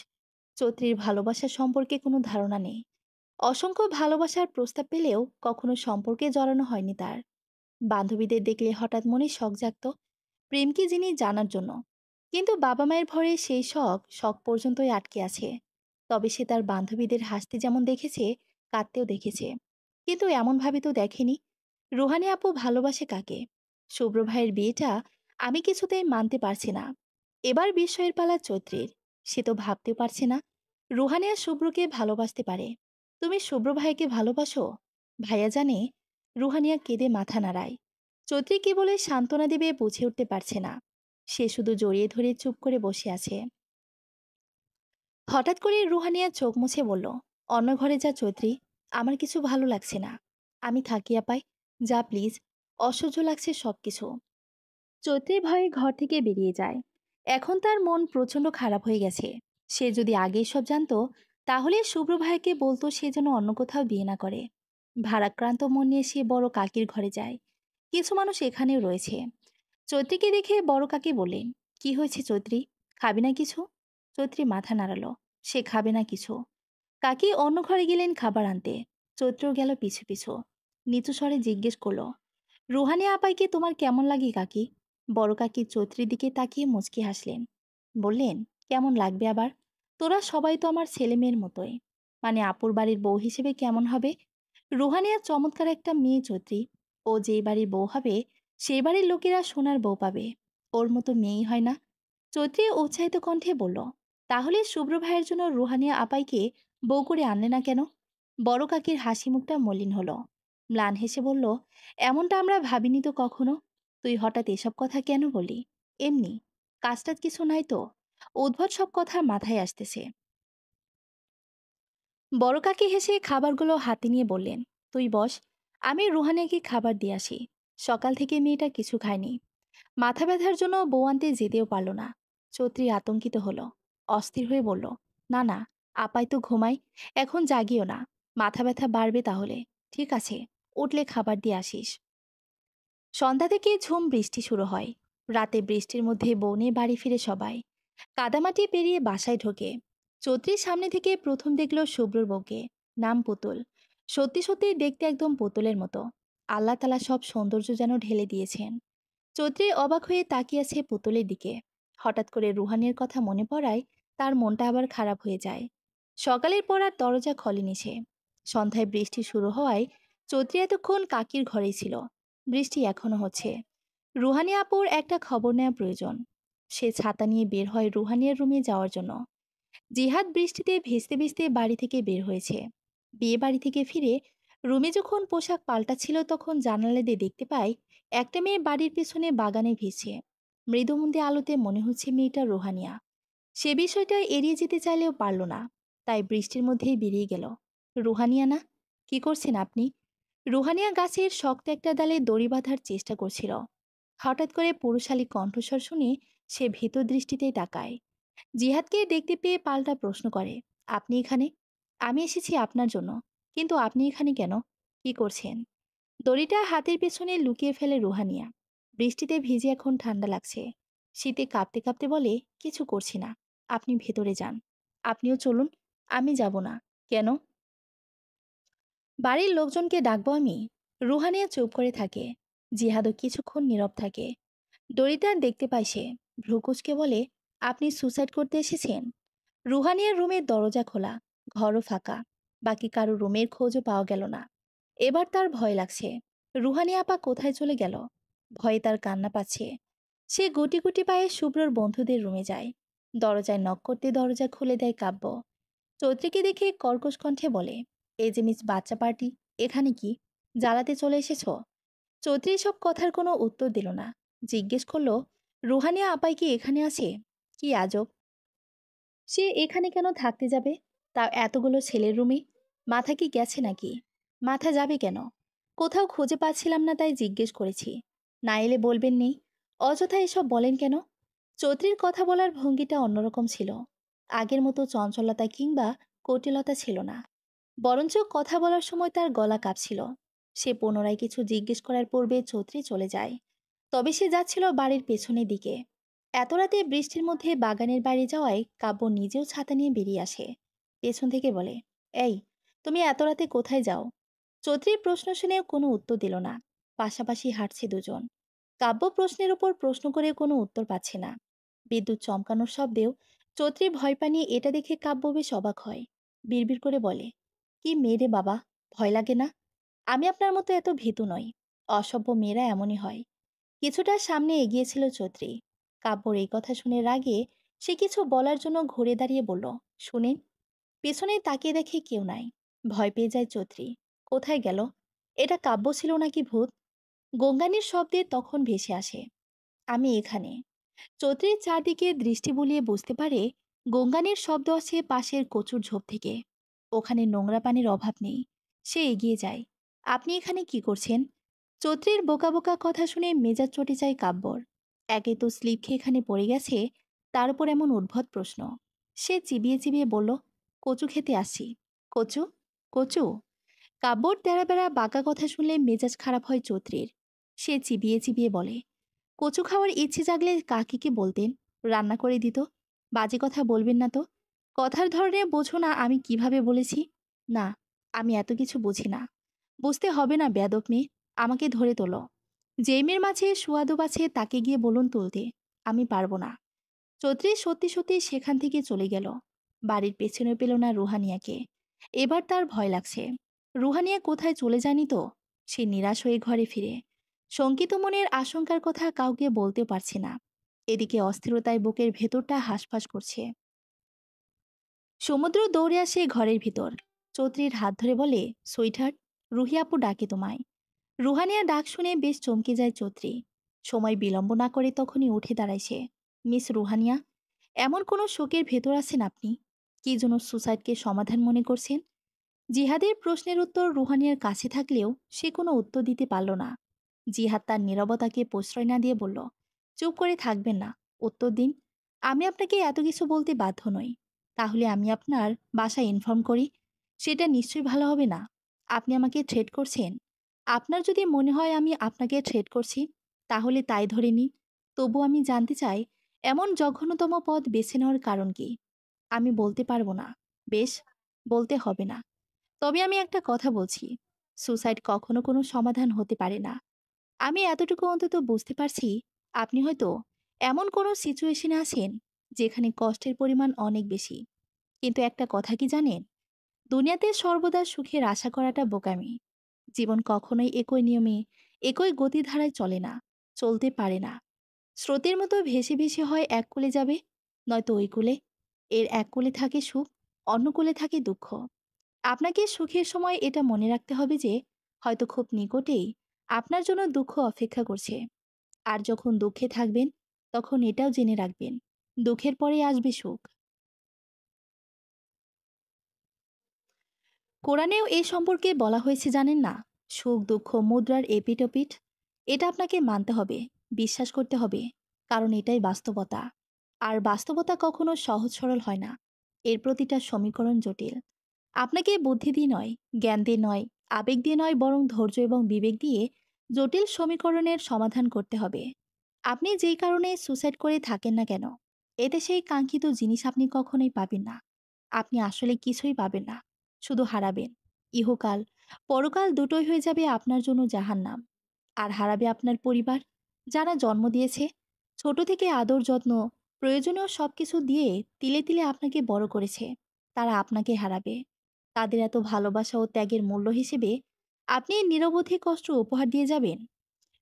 A: চৈত্রীর ভালোবাসা সম্পর্কে কোনো ধারণা নেই। অসংখ্য ভালোবাসার প্রস্তাব পেলেও কখনো সম্পর্কে জড়ানো হয়নি তার। বান্ধবীদের দেখলে হঠাৎ মনে শখ জাগত, প্রেম কি জিনিস জানার জন্য। কিন্তু বাবা মায়ের ভরে সেই শখ শখ পর্যন্তই আটকে আছে। তবে সে তার বান্ধবীদের হাসতে যেমন দেখেছে, কাঁদতেও দেখেছে। কিন্তু এমনভাবে তো দেখেনি রুহানি আপু ভালোবাসে কাকে। শুভ্র ভাইয়ের বিয়েটা আমি কিছুতেই মানতে পারছি না। এবার বিস্ময়ের পালা চৈত্রীর। সে তো ভাবতেও পারছে না রুহানিয়া শুভ্রকে ভালোবাসতে পারে। তুমি শুভ্র ভাইকে ভালোবাসো? ভাইয়া জানে? রুহানিয়া কেঁদে মাথা নাড়ায়। চৈত্রী কি বলে সান্ত্বনা দেবে বুঝে উঠতে পারছে না। সে শুধু জড়িয়ে ধরে চুপ করে বসে আছে। হঠাৎ করে রুহানিয়া চোখ মুছে বলল, অন্য ঘরে যা চৈত্রী, আমার কিছু ভালো লাগছে না। আমি থাকি আপাই, যা প্লিজ, অসহ্য লাগছে সবকিছু। চৈত্রী ভয়ে ঘর থেকে বেরিয়ে যায়। এখন তার মন প্রচণ্ড খারাপ হয়ে গেছে। সে যদি আগে সব জানতো, তাহলে শুভ্র ভাইকে বলতো সে যেন অন্য কোথাও বিয়ে না করে। ভারাক্রান্ত মন নিয়ে সে বড় কাকির ঘরে যায়। কিছু মানুষ এখানেও রয়েছে। চৈত্রীকে দেখে বড় কাকি বললেন, কি হয়েছে চৈত্রী, খাবি না কিছু? চৈত্রী মাথা নাড়ালো, সে খাবে না কিছু। কাকি অন্য ঘরে গেলেন খাবার আনতে। চৈত্র গেল পিছু পিছু। নিচু স্বরে জিজ্ঞেস করলো, রুহানি আপাইকে তোমার কেমন লাগে কাকি? বড় কাকি চৈত্রীর দিকে তাকিয়ে মুচকি হাসলেন। বললেন, কেমন লাগবে আবার? তোরা সবাই তো আমার ছেলে মেয়ের মতোই। মানে আপুর বাড়ির বউ হিসেবে কেমন হবে? রুহানিয়া চমৎকার একটা মেয়ে চৈত্রী। ও যেই বাড়ির বউ হবে, সেই বাড়ির লোকেরা সোনার বউ পাবে। ওর মতো মেয়েই হয় না। চৈত্রী উৎসাহিত কণ্ঠে বলল, তাহলে শুভ্র ভাইয়ের জন্য রুহানিয়া আপাইকে বউ করে আনলে না কেন? বড় কাকির হাসি মুখটা মলিন হলো। ম্লান হেসে বলল, এমনটা আমরা ভাবিনি তো কখনো। তুই হঠাৎ এসব কথা কেন বলি? এমনি, কাজটা কিছু নাই তো। উদ্ভট সব কথা মাথায় আসতেছে। বড় কাকি হেসে খাবারগুলো হাতে নিয়ে বললেন, তুই বস, আমি রুহানিয়াকে খাবার দিয়ে আসি। সকাল থেকে মেয়েটা কিছু খায়নি। মাথা ব্যথার জন্য বউ আনতে যেতেও পারল না। চৈত্রী আতঙ্কিত হলো। অস্থির হয়ে বলল, না না, আপাই তো ঘুমাই, এখন জাগিও না। মাথা ব্যথা বাড়বে তাহলে। ঠিক আছে, উঠলে খাবার দিয়ে আসিস। সন্ধ্যা থেকে ঝুম বৃষ্টি শুরু হয়। রাতে বৃষ্টির মধ্যে বউ নিয়ে বাড়ি ফিরে সবাই। কাদামাটি পেরিয়ে বাসায় ঢোকে। চৌত্রির সামনে থেকে প্রথম দেখল শুভ্রর বউকে। নাম পুতুল। সত্যি সত্যি দেখতে একদম পুতুলের মতো। আল্লাহ তালা সব সৌন্দর্য যেন ঢেলে দিয়েছেন। চৌধুরী অবাক হয়ে তাকিয়ে আছে পুতুলের দিকে। হঠাৎ করে রুহানের কথা মনে পড়ায় তার মনটা আবার খারাপ হয়ে যায়। সকালের পর আর দরজা খোলেনি সে। সন্ধ্যায় বৃষ্টি শুরু হওয়ায় চৌধুরী এতক্ষণ কাকির ঘরেই ছিল। বৃষ্টি এখনো হচ্ছে। রুহানি আপুর একটা খবর নেওয়া প্রয়োজন। সে ছাতা নিয়ে বের হয় রুহানিয়ার রুমে যাওয়ার জন্য। জিহাদ বৃষ্টিতে ভিজতে ভিজতে বাড়ি থেকে বের হয়েছে। বিয়ে বাড়ি থেকে ফিরে রুমে যখন পোশাক পাল্টাচ্ছিল তখন জানালা দিয়ে দেখতে পায় একটা মেয়ে বাড়ির পেছনে বাগানে ভিজছে। মৃদুমন্দে আলোতে মনে হচ্ছে মেয়েটা রোহানিয়া। সে বিষয়টা এড়িয়ে যেতে চাইলেও পারল না, তাই বৃষ্টির মধ্যেই বেরিয়ে গেল। রুহানিয়া না? কি করছেন আপনি? রুহানিয়া গাছের শক্ত একটা ডালে দড়ি বাঁধার চেষ্টা করছিল। হঠাৎ করে পুরুষালী কণ্ঠস্বর শুনে সে ভীত দৃষ্টিতেই তাকায়। জিহাদকে দেখতে পেয়ে পাল্টা প্রশ্ন করে, আপনি এখানে? আমি এসেছি আপনার জন্য। কিন্তু আপনি এখানে কেন? কি করছেন? দড়িটা হাতের পেছনে লুকিয়ে ফেলে রুহানিয়া। বৃষ্টিতে ভিজে এখন ঠান্ডা লাগছে। শীতে কাঁপতে কাঁপতে বলে, কিছু করছি না। আপনি ভেতরে যান। আপনিও চলুন। আমি যাব না। কেন? বাড়ির লোকজনকে ডাকবো আমি? রুহানিয়া চুপ করে থাকে। জিহাদও কিছুক্ষণ নীরব থাকে। দড়িটা দেখতে পায় সে। ভ্রুকুচকে বলে, আপনি সুসাইড করতে এসেছেন? রুহানিয়ার রুমের দরজা খোলা। ঘরও ফাঁকা। বাকি কারো রুমের খোঁজও পাওয়া গেল না। এবার তার ভয় লাগছে। রুহানি আপা কোথায় চলে গেল? ভয়ে তার কান্না পাচ্ছে। সে গুটি গুটি পায়ে শুভ্রর বন্ধুদের রুমে যায়। দরজায় নক করতে দরজা খুলে দেয় কাব্য। চৌধুরীকে দেখে কর্কশ কণ্ঠে বলে, এই যে মিস বাচ্চা পার্টি, এখানে কি জ্বালাতে চলে এসেছ? চৌধুরী সব কথার কোনো উত্তর দিল না। জিজ্ঞেস করলো, রুহানিয়া আপাই কি এখানে আছে? কি আজব! সে এখানে কেন থাকতে যাবে? তাও এতগুলো ছেলের রুমে। মাথা কি গেছে নাকি? মাথা যাবে কেন? কোথাও খুঁজে পাচ্ছিলাম না তাই জিজ্ঞেস করেছি। না এলে বলবেন নেই। অযথা এসব বলেন কেন? চৌধুরীর কথা বলার ভঙ্গিটা অন্যরকম ছিল। আগের মতো চঞ্চলতা কিংবা কটিলতা ছিল না। বরঞ্চ কথা বলার সময় তার গলা কাঁপছিল। সে পুনরায় কিছু জিজ্ঞেস করার পূর্বে চৌধুরী চলে যায়। তবে সে যাচ্ছিল বাড়ির পেছনের দিকে। এত রাতে বৃষ্টির মধ্যে বাগানের বাইরে যাওয়ায় কাব্য নিজেও ছাতা নিয়ে বেরিয়ে আসে। পেছন থেকে বলে, এই, তুমি এত রাতে কোথায় যাও? চৌধুরীর প্রশ্ন শুনে কোনো উত্তর দিল না। পাশাপাশি হাঁটছে দুজন। কাব্য প্রশ্নের উপর প্রশ্ন করে কোনো উত্তর পাচ্ছে না। বিদ্যুৎ চমকানোর শব্দেও চৌধুরী ভয় পানিয়ে এটা দেখে কাব্য বেশ অবাক হয়। বিড়বিড় করে বলে, কি মেয়ে রে বাবা, ভয় লাগে না? আমি আপনার মতো এত ভীতু নই। অসভ্য মেয়েরা এমনই হয়। কিছুটা সামনে এগিয়েছিল চৌধুরী। কাব্যর এই কথা শুনে রাগে সে কিছু বলার জন্য ঘুরে দাঁড়িয়ে বলল, শুনেন। পেছনে তাকিয়ে দেখে কেউ নাই। ভয় পেয়ে যায় চৌধুরী। কোথায় গেল? এটা কাব্য ছিল নাকি ভূত? গঙ্গানির শব্দে তখন ভেসে আসে, আমি এখানে। চৌধুরীর চারদিকে দৃষ্টি বুলিয়ে বুঝতে পারে গঙ্গানির শব্দ আসে পাশের কচুর ঝোপ থেকে। ওখানে নোংরা পানির অভাব নেই। সে এগিয়ে যায়। আপনি এখানে কি করছেন? চৌধুরীর বোকা বোকা কথা শুনে মেজাজ চটে যায় কাব্যর। একে তো স্লিপ খেয়ে এখানে পড়ে গেছে, তার উপর এমন উদ্ভট প্রশ্ন। সে চিবিয়ে চিবিয়ে বলল, কচু খেতে আসছি। কচু? কচু? কাব্যর তেরা বেড়া বাঁকা কথা শুনলে মেজাজ খারাপ হয় চৌধুরীর। সে চিবিয়ে চিবিয়ে বলে, কচু খাওয়ার ইচ্ছে জাগলে কাকিকে বলতেন, রান্না করে দিত। বাজে কথা বলবেন না তো। কথার ধরনে বোঝো না আমি কিভাবে বলেছি? না, আমি এত কিছু বুঝি না। বুঝতে হবে না বেয়াদব মেয়ে। আমাকে ধরে তোলো। যেই মেয়ের মাঝে সুয়াদব আছে তাকে গিয়ে বলুন তুলতে। আমি পারবো না। চৌধুরী সত্যি সত্যি সেখান থেকে চলে গেল। বাড়ির পেছনে পেল না রুহানিয়াকে। এবার তার ভয় লাগছে। রুহানিয়া কোথায় চলে যায়নি তো? সে নিরাশ হয়ে ঘরে ফিরে। শঙ্কিত মনের আশঙ্কার কথা কাউকে বলতেও পারছে না। এদিকে অস্থিরতায় বুকের ভেতরটা হাঁসফাঁস করছে। সমুদ্র দৌড়ে আসে ঘরের ভিতর। চৌধুরীর হাত ধরে বলে, সুইটহার্ট, রুহি আপু ডাকে তোমায়। রুহানিয়া ডাক শুনে বেশ চমকে যায় চৌধুরী। সময় বিলম্ব না করে তখনই উঠে দাঁড়ায় সে। মিস রুহানিয়া, এমন কোনো শোকের ভেতর আছেন আপনি? কি জন্য সুসাইডকে সমাধান মনে করছেন? জিহাদের প্রশ্নের উত্তর রুহানিয়ার কাছে থাকলেও সে কোনো উত্তর দিতে পারল না। জিহাদ তার নীরবতাকে প্রশ্রয় না দিয়ে বলল, চুপ করে থাকবেন না, উত্তর দিন। আমি আপনাকে এত কিছু বলতে বাধ্য নই। তাহলে আমি আপনার বাসায় ইনফর্ম করি। সেটা নিশ্চয়ই ভালো হবে না। আপনি আমাকে থ্রেট করছেন। আপনার যদি মনে হয় আমি আপনাকে থ্রেট করছি, তাহলে তাই ধরে নিন। তবু আমি জানতে চাই, এমন জঘন্যতম পথ বেছে নেওয়ার কারণ কি? আমি বলতে পারবো না। বেশ, বলতে হবে না। তবে আমি একটা কথা বলছি, সুসাইড কখনো কোনো সমাধান হতে পারে না। আমি এতটুকু অন্তত বুঝতে পারছি, আপনি হয়তো এমন কোনো সিচুয়েশনে আছেন যেখানে কষ্টের পরিমাণ অনেক বেশি। কিন্তু একটা কথা কি জানেন? দুনিয়াতে সর্বদা সুখের আশা করাটা বোকামি। জীবন কখনোই একই নিয়মে, একই গতিধারায় চলে না, চলতে পারে না। স্রোতের মতো ভেসে ভেসে হয় এক কূলে যাবে, নয়তো ওই কূলে। এর এক কূলে থাকে সুখ, অন্য কূলে থাকে দুঃখ। আপনাকে সুখের সময় এটা মনে রাখতে হবে যে হয়তো খুব নিকটেই আপনার জন্য দুঃখ অপেক্ষা করছে। আর যখন দুঃখে থাকবেন, তখন এটাও জেনে রাখবেন, দুঃখের পরেই আসবে সুখ। কোরআনেও এই সম্পর্কে বলা হয়েছে জানেন না? সুখ দুঃখ মুদ্রার এপিঠ ওপিঠ। এটা আপনাকে মানতে হবে, বিশ্বাস করতে হবে, কারণ এটাই বাস্তবতা। আর বাস্তবতা কখনো সহজ সরল হয় না। এর প্রতিটা সমীকরণ জটিল। আপনাকে বুদ্ধি দিয়ে নয়, জ্ঞান দিয়ে নয়, আবেগ দিয়ে নয়, বরং ধৈর্য এবং বিবেক দিয়ে জটিল সমীকরণের সমাধান করতে হবে। আপনি যেই কারণে সুসাইড করে থাকেন না কেন, এতে সেই কাঙ্ক্ষিত জিনিস আপনি কখনোই পাবেন না। আপনি আসলে কিছুই পাবেন না, শুধু হারাবেন। ইহকাল, পরকাল দুটোই হয়ে যাবে আপনার জন্য জাহান্নাম। আর হারাবে আপনার পরিবার, যারা জন্ম দিয়েছে, ছোট থেকে আদর যত্ন, প্রয়োজনীয় সবকিছু দিয়ে তিলে তিলে আপনাকে বড় করেছে। তারা আপনাকে হারাবে। তাদের এত ভালোবাসা ও ত্যাগের মূল্য হিসেবে আপনি এই নিরবধি কষ্ট উপহার দিয়ে যাবেন?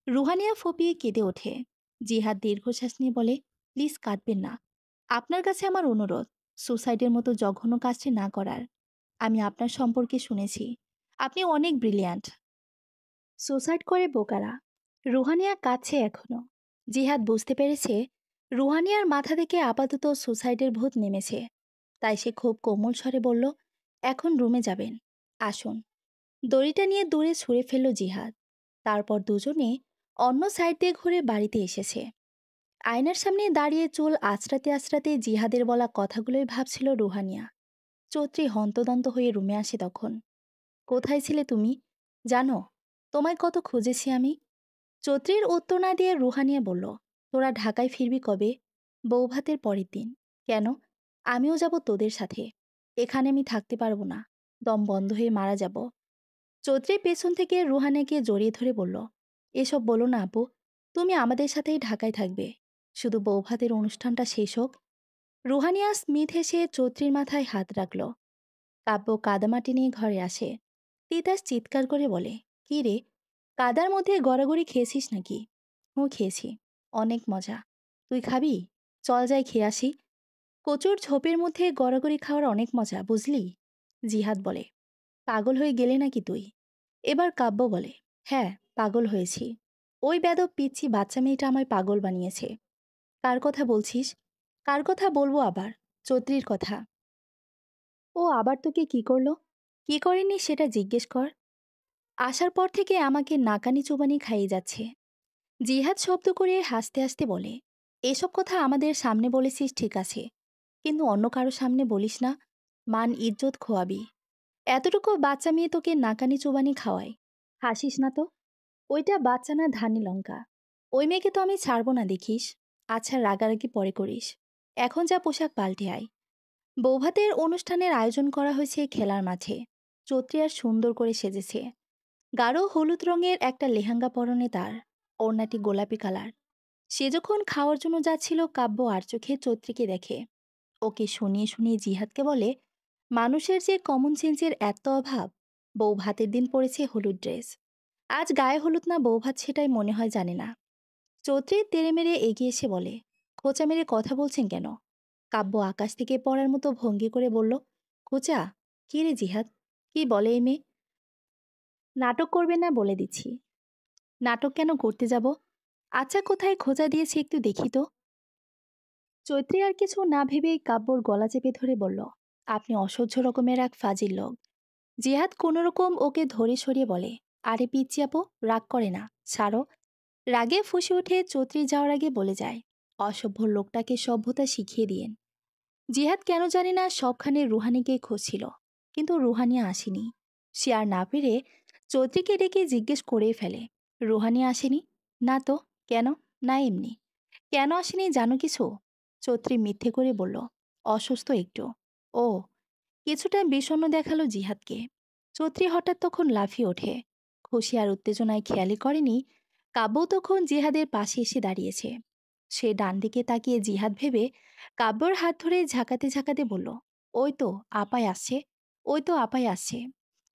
A: রুহানিয়া ফপিয়ে কেঁদে ওঠে। জিহাদ দীর্ঘশ্বাস নিয়ে বলে, প্লিজ কাঁদবেন না। আপনার কাছে আমার অনুরোধ, সুসাইডের মতো জঘন্য কাজটি না করার। আমি আপনার সম্পর্কে শুনেছি, আপনি অনেক ব্রিলিয়ান্ট। সুসাইড করে বোকারা। রুহানিয়া কাঁদছে এখনো। জিহাদ বুঝতে পেরেছে রুহানিয়ার মাথা থেকে আপাতত সুসাইডের ভূত নেমেছে। তাই সে খুব কোমল স্বরে বলল, এখন রুমে যাবেন, আসুন। দড়িটা নিয়ে দূরে ছুঁড়ে ফেলল জিহাদ। তারপর দুজনে অন্য সাইড দিয়ে ঘুরে বাড়িতে এসেছে। আয়নার সামনে দাঁড়িয়ে চুল আঁচড়াতে আঁচড়াতে জিহাদের বলা কথাগুলোই ভাবছিল রুহানিয়া। চৌত্রী হন্তদন্ত হয়ে রুমে আসে তখন। কোথায় ছিলে তুমি? জানো, তোমায় কত খুঁজেছি আমি। চৌত্রীর উত্তর না দিয়ে রুহানিয়া বলল, তোরা ঢাকায় ফিরবি কবে? বৌভাতের পরের দিন। কেন? আমিও যাব তোদের সাথে। এখানে আমি থাকতে পারবো না, দম বন্ধ হয়ে মারা যাব। চৌধুরী পেছন থেকে রুহানাকে জড়িয়ে ধরে বলল, এসব বলো না আপু, তুমি আমাদের সাথেই ঢাকায় থাকবে, শুধু বৌভাতের অনুষ্ঠানটা শেষ হোক। রুহানিয়া স্মিথ হেসে চৌধুরীর মাথায় হাত রাখল। কাব্য কাদামাটি নিয়ে ঘরে আসে। তিতাস চিৎকার করে বলে, কি রে, কাদার মধ্যে গড়াগড়ি খেয়েছিস নাকি? ও খেয়েছি, অনেক মজা। তুই খাবি? চল যাই খেয়ে আসি। কচুর ঝোপের মধ্যে গড়াগড়ি খাওয়ার অনেক মজা, বুঝলি? জিহাদ বলে, পাগল হয়ে গেলে নাকি তুই? এবার কাব্য বলে, হ্যাঁ, পাগল হয়েছি। ওই বেদব পিচ্ছি বাচ্চা মেয়েটা আমায় পাগল বানিয়েছে। কার কথা বলছিস? কার কথা বলবো আবার? চৌত্রীর কথা। ও আবার তোকে কি করলো? কি করেনি সেটা জিজ্ঞেস কর। আসার পর থেকে আমাকে নাকানি চুবানি খাইয়ে যাচ্ছে। জিহাদ শব্দ করে হাসতে হাসতে বলে, এসব কথা আমাদের সামনে বলেছিস ঠিক আছে, কিন্তু অন্য কারো সামনে বলিস না। মান ইজ্জত খোয়াবি। এতটুকু বাচ্চা মেয়ে তোকে নাকানি চুবানি খাওয়ায়, হাসিস না তো। ওইটা বাচ্চা না, ধানি লঙ্কা। ওই মেয়েকে তো আমি ছাড়বো না দেখিস। আচ্ছা, রাগারাগি পরে করিস। এখন যা, পোশাক পাল্টে আয়। বৌভাতের অনুষ্ঠানের আয়োজন করা হয়েছে খেলার মাঠে। চৈত্রী আর সুন্দর করে সেজেছে। গাঢ় হলুদ রঙের একটা লেহেঙ্গা পরনে তার, ওড়নাটি গোলাপি কালার। সে যখন খাওয়ার জন্য যাচ্ছিল, কাব্য আর চোখে চৈত্রীকে দেখে। ওকে শুনিয়ে শুনিয়ে জিহাদকে বলে, মানুষের যে কমন সেন্সের এত অভাব। বউ ভাতের দিন পরেছে হলুদ ড্রেস, আজ গায়ে হলুদ না বউ ভাত সেটাই মনে হয় জানে না। চৌধুরী তেড়ে মেরে এগিয়ে এসে বলে, খোঁচা মেরে কথা বলছেন কেন? কাব্য আকাশ থেকে পড়ার মতো ভঙ্গি করে বলল, খোঁচা? কি রে জিহাদ, কি বলে এই মেয়ে? নাটক করবে না বলে দিচ্ছি। নাটক কেন করতে যাব? আচ্ছা, কোথায় খোঁচা দিয়েছে একটু দেখি তো। চৈত্রী আর কিছু না ভেবেই কাব্যর গলা চেপে ধরে বলল, আপনি অসহ্য রকমের এক ফাজিল লোক। জিহাদ কোনোরকম ওকে ধরে সরিয়ে বলে, আরে পিচ্চি আপু, রাগ করে না, ছাড়ো। রাগে ফুঁসে উঠে চৌত্রী যাওয়ার আগে বলে যায়, অসভ্য লোকটাকে সভ্যতা শিখিয়ে দিয়েন। জিহাদ কেন জানি না সবখানে রুহানিকে খুঁজছিল, কিন্তু রুহানিয়া আসেনি। সে আর না পেরে চৌত্রীকে ডেকে জিজ্ঞেস করেই ফেলে, রুহানি আসেনি? না তো। কেন? না এমনি। কেন আসেনি জানো কিছু? চৌত্রী মিথ্যে করে বলল, অসুস্থ একটু। ও। কিছুটা বিষণ্ণ দেখালো জিহাদকে। চৌত্রী হঠাৎ তখন লাফিয়ে ওঠে। খুশি আর উত্তেজনায় খেয়ালই করেনি কাব্য তখন জিহাদের পাশে এসে দাঁড়িয়েছে। সে ডান দিকে তাকিয়ে জিহাদ ভেবে কাব্যর হাত ধরে ঝাঁকাতে ঝাঁকাতে বলল, ওই তো আপায় আসছে, ওই তো আপায় আসছে।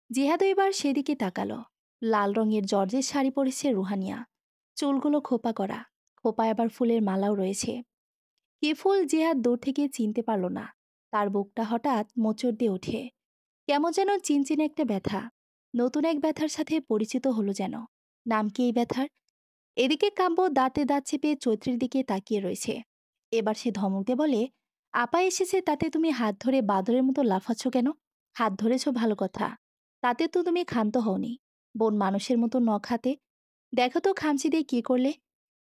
A: জিহাদও এবার সেদিকে তাকালো। লাল রঙের জর্জের শাড়ি পরেছে রুহানিয়া, চুলগুলো খোপা করা, খোপায় আবার ফুলের মালাও রয়েছে। কি ফুল জিহাদ দূর থেকে চিনতে পারল না। তার বুকটা হঠাৎ মোচড় দিয়ে ওঠে। কেমন যেন চিনচিনে একটা ব্যথা, নতুন এক ব্যথার সাথে পরিচিত হলো যেন। নাম কি এই ব্যথার? এদিকে কাব্য দাঁতে দাঁত চেপে চৈত্রীর দিকে তাকিয়ে রয়েছে। এবার সে ধমক দিয়ে বলে, আপা এসেছে তাতে তুমি হাত ধরে বাদরের মতো লাফাচ্ছ কেন? হাত ধরেছ ভালো কথা, তাতে তো তুমি ক্ষান্ত হওনি। বোন মানুষের মতো নখ হাতে, দেখো তো খামচি দিয়ে কি করলে।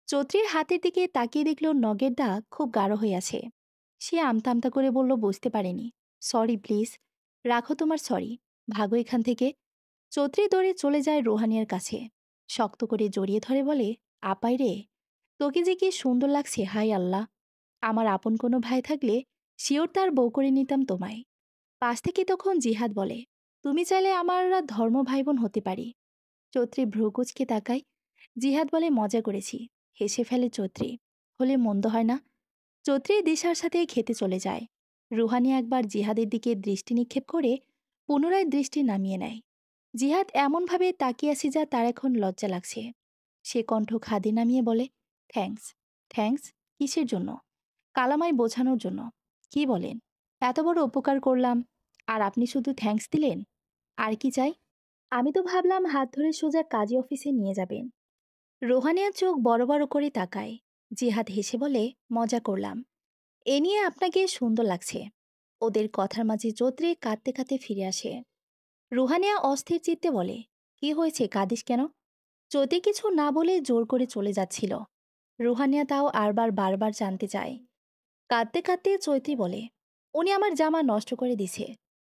A: চৌত্রীর হাতের দিকে তাকিয়ে দেখল নগের দাগ খুব গাঢ় হয়ে আছে। সে আমতা আমতা করে বলল, বুঝতে পারেনি। সরি প্লিজ, রাখো তোমার সরি, ভাগো এখান থেকে। চৌত্রী দৌড়ে চলে যায় রোহানিয়ার কাছে, শক্ত করে জড়িয়ে ধরে বলে, আপাই রে, তোকে যে কি সুন্দর লাগছে, হাই আল্লাহ। আমার আপন কোনো ভাই থাকলে শিওর তার বউ করে নিতাম তোমায়। পাশ থেকে তখন জিহাদ বলে, তুমি চাইলে আমরা ধর্ম ভাই বোন হতে পারি। চৌত্রী ভ্রুকুচকে তাকায়। জিহাদ বলে, মজা করেছি। হেসে ফেলে চৌত্রী। হলে মন্দ হয় না। চৌত্রী দিশার সাথে খেতে চলে যায়। রুহানি একবার জিহাদের দিকে দৃষ্টি নিক্ষেপ করে পুনরায় দৃষ্টি নামিয়ে নেয়। জিহাদ এমনভাবে তাকিয়ে আছে যা তার এখন লজ্জা লাগছে। সে কণ্ঠ খাদে নামিয়ে বলে, থ্যাঙ্কস। থ্যাঙ্কস কিসের জন্য? কালামায় বোঝানোর জন্য। কি বলেন? এত বড় উপকার করলাম, আর আপনি শুধু থ্যাঙ্কস দিলেন? আর কি চাই? আমি তো ভাবলাম হাত ধরে সোজা কাজী অফিসে নিয়ে যাবেন। রোহানিয়া চোখ বড় বড় করে তাকায়। জিহাদ হেসে বলে, মজা করলাম। এ নিয়ে আপনাকে সুন্দর লাগছে। ওদের কথার মাঝে চৌত্রে কাঁদতে কাঁদতে ফিরে আসে। রুহানিয়া অস্থির চিত্তে বলে, কি হয়েছে, কাঁদিস কেন? চৌধুরী কিছু না বলে জোর করে চলে যাচ্ছিল। রুহানিয়া তাও বারবার জানতে চায়। কাঁদতে কাঁদতে চৈত্রী বলে, উনি আমার জামা নষ্ট করে দিছে।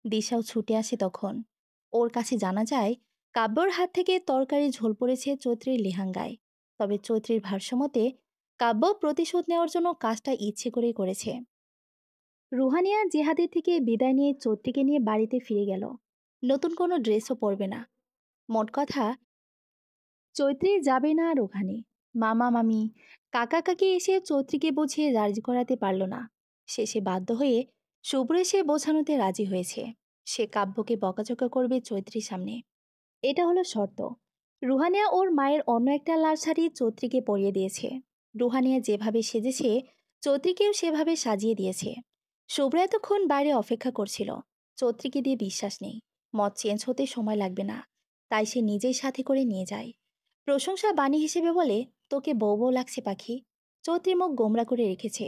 A: দিশাও ছুটে আসে তখন। ওর কাছে জানা যায় কাব্যর হাত থেকে তরকারি ঝোল পড়েছে চৈত্রীর লেহাঙ্গায়। তবে চৈত্রীর ভাষ্যমতে কাব্য প্রতিশোধ নেওয়ার জন্য কাজটা ইচ্ছে করেই করেছে। রুহানিয়া জিহাদের থেকে বিদায় নিয়ে চৈত্রীকে নিয়ে বাড়িতে ফিরে গেল। নতুন কোনো ড্রেসও পরবে না। মোট কথা, চৈত্রী যাবে না আর ওখানে। মামা মামি কাকা কাকি এসে চৈত্রীকে বুঝিয়ে রাজি করাতে পারল না। শেষে বাধ্য হয়ে শুভ্র এসে বোঝানোতে রাজি হয়েছে। সে কাব্যকে বকাঝকা করবে চৈত্রীর সামনে। এটা হলো শর্ত। রুহানিয়া ওর মায়ের অন্য একটা লাল শাড়ি চৈত্রীকে পরিয়ে দিয়েছে। রুহানিয়া যেভাবে সেজেছে চৈত্রীকেও সেভাবে সাজিয়ে দিয়েছে। শুভ্র এতক্ষণ বাইরে অপেক্ষা করছিল। চৈত্রীকে দিয়ে বিশ্বাস নেই, মত চেঞ্জ হতে সময় লাগবে না। তাই সে নিজেই সাথে করে নিয়ে যায়। প্রশংসা বাণী হিসেবে বলে, তোকে বউ বউ লাগছে পাখি। চৌত্রী মুখ গোমরা করে রেখেছে।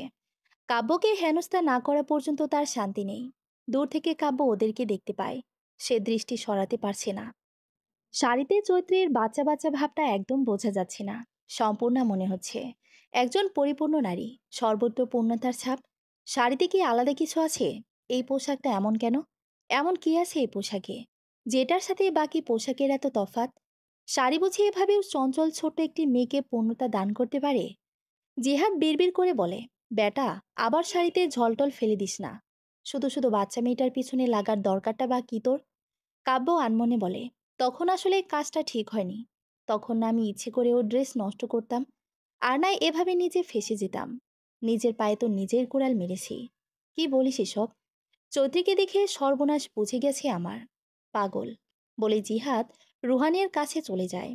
A: কাব্যকে হেনস্থা না করা পর্যন্ত তার শান্তি নেই। দূর থেকে কাব্য ওদেরকে দেখতে পায়। সে দৃষ্টি সরাতে পারছে না। শাড়িতে চৈত্রীর বাচ্চা বাচ্চা ভাবটা একদম বোঝা যাচ্ছে না। সম্পূর্ণা মনে হচ্ছে। একজন পরিপূর্ণ নারী, সর্বত্র পূর্ণতার ছাপ। শাড়িতে কি আলাদা কিছু আছে? এই পোশাকটা এমন কেন? এমন কি আছে এই পোশাকে যেটার সাথে বাকি পোশাকের এত তফাত? শাড়ি বুঝি এভাবেও চঞ্চল ছোট্ট একটি মেয়েকে পূর্ণতা দান করতে পারে? জিহাদ বিড়বিড় করে বলে, বেটা, আবার শাড়িতে ঝলটল ফেলে দিস না। শুধু শুধু বাচ্চা মেয়েটার পিছনে লাগার দরকারটা বা কি তোর? কাব্য আনমনে বলে, তখন আসলে কাজটা ঠিক হয়নি। তখন না আমি ইচ্ছে করে ওর ড্রেস নষ্ট করতাম, আর নাই এভাবে নিজে ফেসে যেতাম। নিজের পায়ে তো নিজের কোড়াল মেরেছি। কি বলিস এসব? চৌধুরীকে দেখে সর্বনাশ বুঝে গেছে আমার। পাগল, বলে জিহাদ রুহানিয়ার কাছে চলে যায়।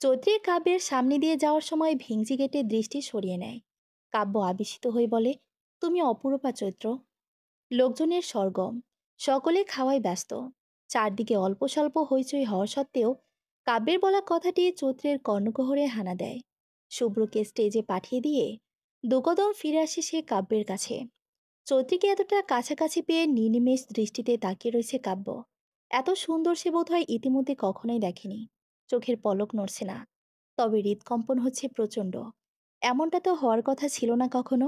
A: চৌধুরী কাব্যের সামনে দিয়ে যাওয়ার সময় ভিংজি গেটে দৃষ্টি সরিয়ে নেয়। কাব্য আবিষ্টিত হয়ে বলে, তুমি অপরূপা চৈত্র। লোকজনের সরগম, সকলে খাওয়ায় ব্যস্ত। চারদিকে অল্প স্বল্প হইচই হওয়া সত্ত্বেও কাব্যের বলা কথাটি চৈত্রের কর্ণগহরে হানা দেয়। শুভ্রকে স্টেজে পাঠিয়ে দিয়ে দুকদম ফিরে আসে সে কাব্যের কাছে। চৈত্রীকে এতটা কাছাকাছি পেয়ে নির্নিমেষ দৃষ্টিতে তাকিয়ে রয়েছে কাব্য। এত সুন্দর সে বোধহয় ইতিমধ্যে কখনোই দেখেনি। চোখের পলক নড়ছে না, তবে হৃদকম্পন হচ্ছে প্রচণ্ড। এমনটা তো হওয়ার কথা ছিল না কখনো।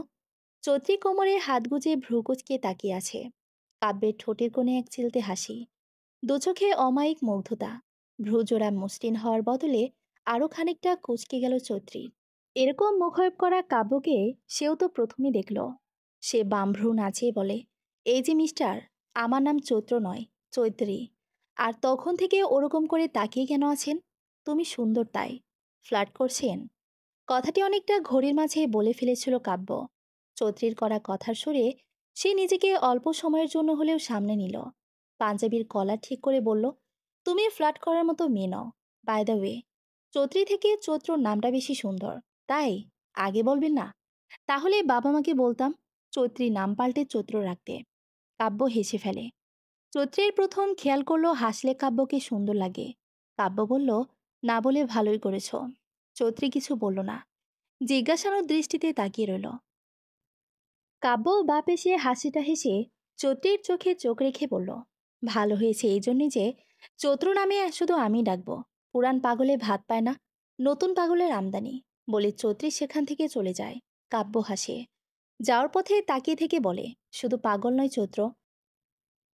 A: চৈত্রী কোমরে হাত গুজে ভ্রুকুচকে তাকিয়ে আছে। কাব্যের ঠোঁটের কোণে এক চিলতে হাসি, দুচোখে অমায়িক মুগ্ধতা। ভ্রুজোড়া মসৃণ হওয়ার বদলে আরও খানিকটা কুচকে গেল চৈত্রীর। এরকম মুখায়ব করা কাব্যকে সেও তো প্রথমেই দেখল। সে বামভ্রু নাচিয়ে বলে, এই যে মিস্টার, আমার নাম চৈত্র নয়, চৈত্রী। আর তখন থেকে ওরকম করে তাকিয়ে কেন আছেন? তুমি সুন্দর তাই। ফ্লার্ট করছেন? কথাটি অনেকটা ঘড়ির মাঝে বলে ফেলেছিল কাব্য। চৌত্রীর করা কথার সুরে সে নিজেকে অল্প সময়ের জন্য হলেও সামনে নিল। পাঞ্জাবির কলার ঠিক করে বলল, তুমি ফ্লার্ট করার মতো মেয়ে নও। বাই দ্য ওয়ে, চৌত্রী থেকে চৈত্রর নামটা বেশি সুন্দর, তাই আগে বলবেন না? তাহলে বাবা মাকে বলতাম চৈত্রী নাম পাল্টে চৈত্র রাখতে। কাব্য হেসে ফেলে। চৈত্রের প্রথম খেয়াল করলো হাসলে কাব্যকে সুন্দর লাগে। কাব্য বলল, না বলে ভালোই করেছ। চৈত্রী কিছু বলল না, জিজ্ঞাসানোর দৃষ্টিতে তাকিয়ে রইল। কাব্য বাপ এসে হাসিটা হেসে চৈত্রীর চোখে চোখ রেখে বলল, ভালো হয়েছে এই জন্যই যে চৈত্র নামে শুধু আমি ডাকবো। পুরান পাগলে ভাত পায় না, নতুন পাগলের আমদানি। বলে চৈত্রী সেখান থেকে চলে যায়। কাব্য হাসে। যাওয়ার পথে তাকিয়ে থেকে বলে, শুধু পাগল নয় চৈত্র,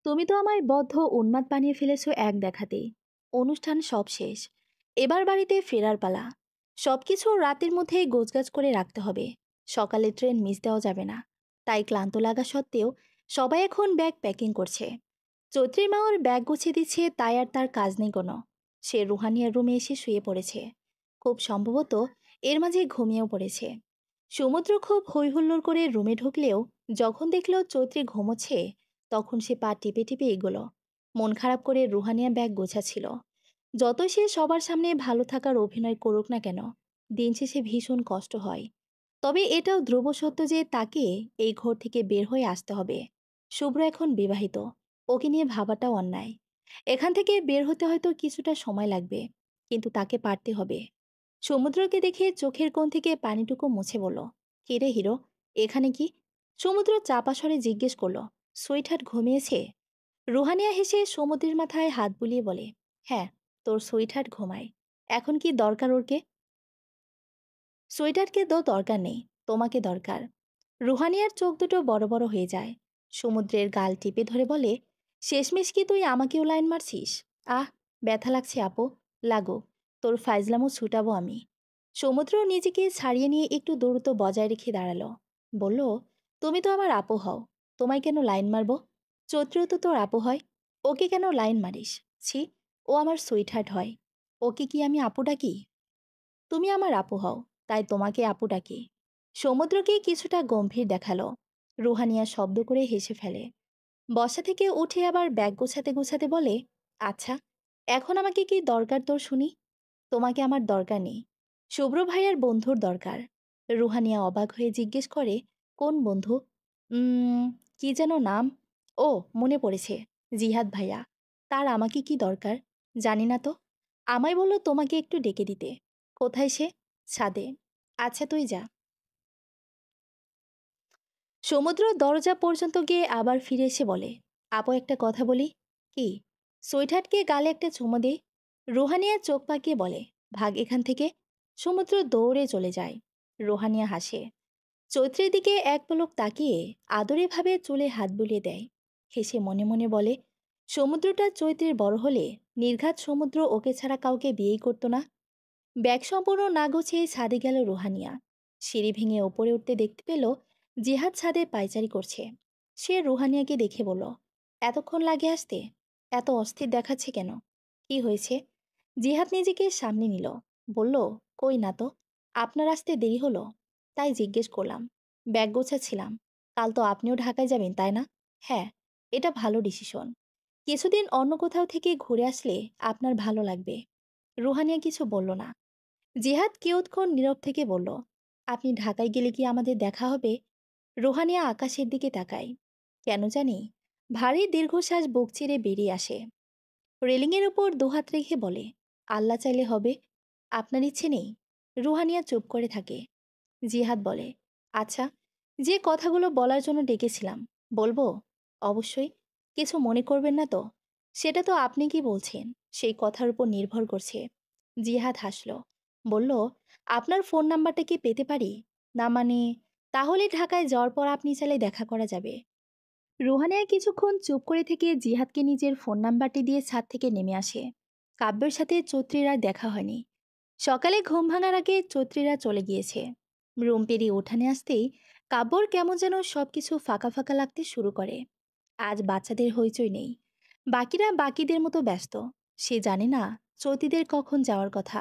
A: তুমি তো আমায় বদ্ধ উন্মাদ বানিয়ে ফেলেছো এক দেখাতেই। অনুষ্ঠান সব শেষ, এবার বাড়িতে ফেরার পালা। সবকিছু রাতের মধ্যেই গোছগাছ করে রাখতে হবে। সকালে ট্রেন মিস দেওয়া যাবে না। তাই ক্লান্ত লাগা সত্ত্বেও সবাই এখন ব্যাগ প্যাকিং করছে। চৈত্রীর মা ওর ব্যাগ গুছিয়ে দিচ্ছে, তাই আর তার কাজ নেই কোনো। সে রুহানিয়ার রুমে এসে শুয়ে পড়েছে। খুব সম্ভবত এর মাঝে ঘুমিয়েও পড়েছে। সমুদ্র খুব হৈহুল্লোড় করে রুমে ঢুকলেও যখন দেখল চৈত্রী ঘুমোচ্ছে, তখন সে পা টিপে টিপে এগোলো। মন খারাপ করে রুহানিয়া ব্যাগ গোছাচ্ছিল। যত সে সবার সামনে ভালো থাকার অভিনয় করুক না কেন, দিন শেষে ভীষণ কষ্ট হয়। তবে এটাও ধ্রুব সত্য যে তাকে এই ঘর থেকে বের হয়ে আসতে হবে। শুভ্র এখন বিবাহিত, ওকে নিয়ে ভাবাটাও অন্যায়। এখান থেকে বের হতে হয়তো কিছুটা সময় লাগবে, কিন্তু তাকে পারতে হবে। সমুদ্রকে দেখে চোখের কোণ থেকে পানিটুকু মুছে বলল, কিরে হিরো, এখানে কি? সমুদ্র চাপা স্বরে জিজ্ঞেস করলো, সুইটহার্ট ঘুমিয়েছে? রুহানিয়া হেসে সমুদ্রের মাথায় হাত বুলিয়ে বলে, হ্যাঁ, তোর সুইটহার্ট ঘুমায়। এখন কি দরকার ওরকে? সুইটহার্টকে তো দরকার নেই, তোমাকে দরকার। রুহানিয়ার চোখ দুটো বড় বড় হয়ে যায়। সমুদ্রের গাল টিপে ধরে বলে, শেষমেশ কি তুই আমাকেও লাইন মারছিস? আহ, ব্যথা লাগছে আপু। লাগো, তোর ফাইজলামও ছুটাবো আমি। সমুদ্র নিজেকে ছাড়িয়ে নিয়ে একটু দূরত্ব বজায় রেখে দাঁড়ালো। বলল, তুমি তো আমার আপু হও, তোমায় কেন লাইন মারবো? চৈত্রও তো তোর আপু হয়, ওকে কেন লাইন মারিস? ছি, ও আমার সুইটহার্ট হয়, ওকে কি আমি আপু ডাকি? তুমি আমার আপু হও, তাই তোমাকে আপু ডাকি। সমুদ্রকে কিছুটা গম্ভীর দেখালো। রুহানিয়া শব্দ করে হেসে ফেলে। বসা থেকে উঠে আবার ব্যাগ গোছাতে গোছাতে বলে, আচ্ছা, এখন আমাকে কি দরকার তোর শুনি? তোমাকে আমার দরকার নেই, শুভ্র ভাইয়ার বন্ধুর দরকার। রুহানিয়া অবাক হয়ে জিজ্ঞেস করে, কোন বন্ধু? উম কি যেন নাম? ও, মনে পড়েছে, জিহাদ ভাইয়া। তার আমাকে কি দরকার? জানি না তো। আমায় বলল তোমাকে একটু ডেকে দিতে। কোথায় সে? ছাদে। আচ্ছা, তুই যা। সমুদ্র দরজা পর্যন্ত গিয়ে আবার ফিরে এসে বলে, আপু একটা কথা বলি। কি? সুইটহার্টকে গালে একটা চুমো দে। রুহানিয়া চোখ পাকিয়ে বলে, ভাগ এখান থেকে। সমুদ্র দৌড়ে চলে যায়। রুহানিয়া হাসে। চৈত্রের দিকে এক পলক তাকিয়ে আদরেভাবে চুলে হাত বুলিয়ে দেয়। হেসে মনে মনে বলে, সমুদ্রটা চৈত্রের বড় হলে নির্ঘাত সমুদ্র ওকে ছাড়া কাউকে বিয়েই করতো না। ব্যাগ সম্পূর্ণ না গুছিয়ে ছাদে গেল রুহানিয়া। সিঁড়ি ভেঙে ওপরে উঠতে দেখতে পেল জিহাদ ছাদে পায়চারি করছে। সে রুহানিয়াকে দেখে বলল, এতক্ষণ লাগে আসতে? এত অস্থির দেখাচ্ছে কেন? কি হয়েছে? জিহাদ নিজেকে সামনে নিল। বলল, কই না তো, আপনার আসতে দেরি হলো, তাই জিজ্ঞেস করলাম। ব্যাগ গোছাচ্ছিলাম। কাল তো আপনিও ঢাকায় যাবেন, তাই না? হ্যাঁ, এটা ভালো ডিসিশন। কিছুদিন অন্য কোথাও থেকে ঘুরে আসলে আপনার ভালো লাগবে। রুহানিয়া কিছু বলল না। জিহাদ কিয়ৎক্ষণ নীরব থেকে বলল, আপনি ঢাকায় গেলে কি আমাদের দেখা হবে? রুহানিয়া আকাশের দিকে তাকায়। কেন জানি ভারী দীর্ঘশ্বাস বুক চিরে বেরিয়ে আসে। রেলিংয়ের উপর দুহাত রেখে বলে, আল্লাহ চাইলে হবে। আপনার ইচ্ছে নেই? রুহানিয়া চুপ করে থাকে। জিহাদ বলে, আচ্ছা, যে কথাগুলো বলার জন্য ডেকেছিলাম বলবো? অবশ্যই। কিছু মনে করবেন না তো? সেটা তো আপনি কি বলছেন সেই কথার উপর নির্ভর করছে। জিহাদ হাসল। বলল, আপনার ফোন নাম্বারটা কি পেতে পারি? না মানে, তাহলে ঢাকায় যাওয়ার পর আপনি চাইলে দেখা করা যাবে। রুহানিয়া কিছুক্ষণ চুপ করে থেকে জিহাদকে নিজের ফোন নাম্বারটি দিয়ে ছাদ থেকে নেমে আসে। কাব্যের সাথে চৈত্রীর আর দেখা হয়নি। সকালে ঘুম ভাঙার আগে চৈত্রীরা চলে গিয়েছে। রুম পেরিয়ে উঠানে আসতেই কাব্যর কেমন যেন সবকিছু ফাঁকা ফাঁকা লাগতে শুরু করে। আজ বাচ্চাদের হইচই নেই। বাকিরা বাকিদের মতো ব্যস্ত। সে জানে না চৈতিদের কখন যাওয়ার কথা।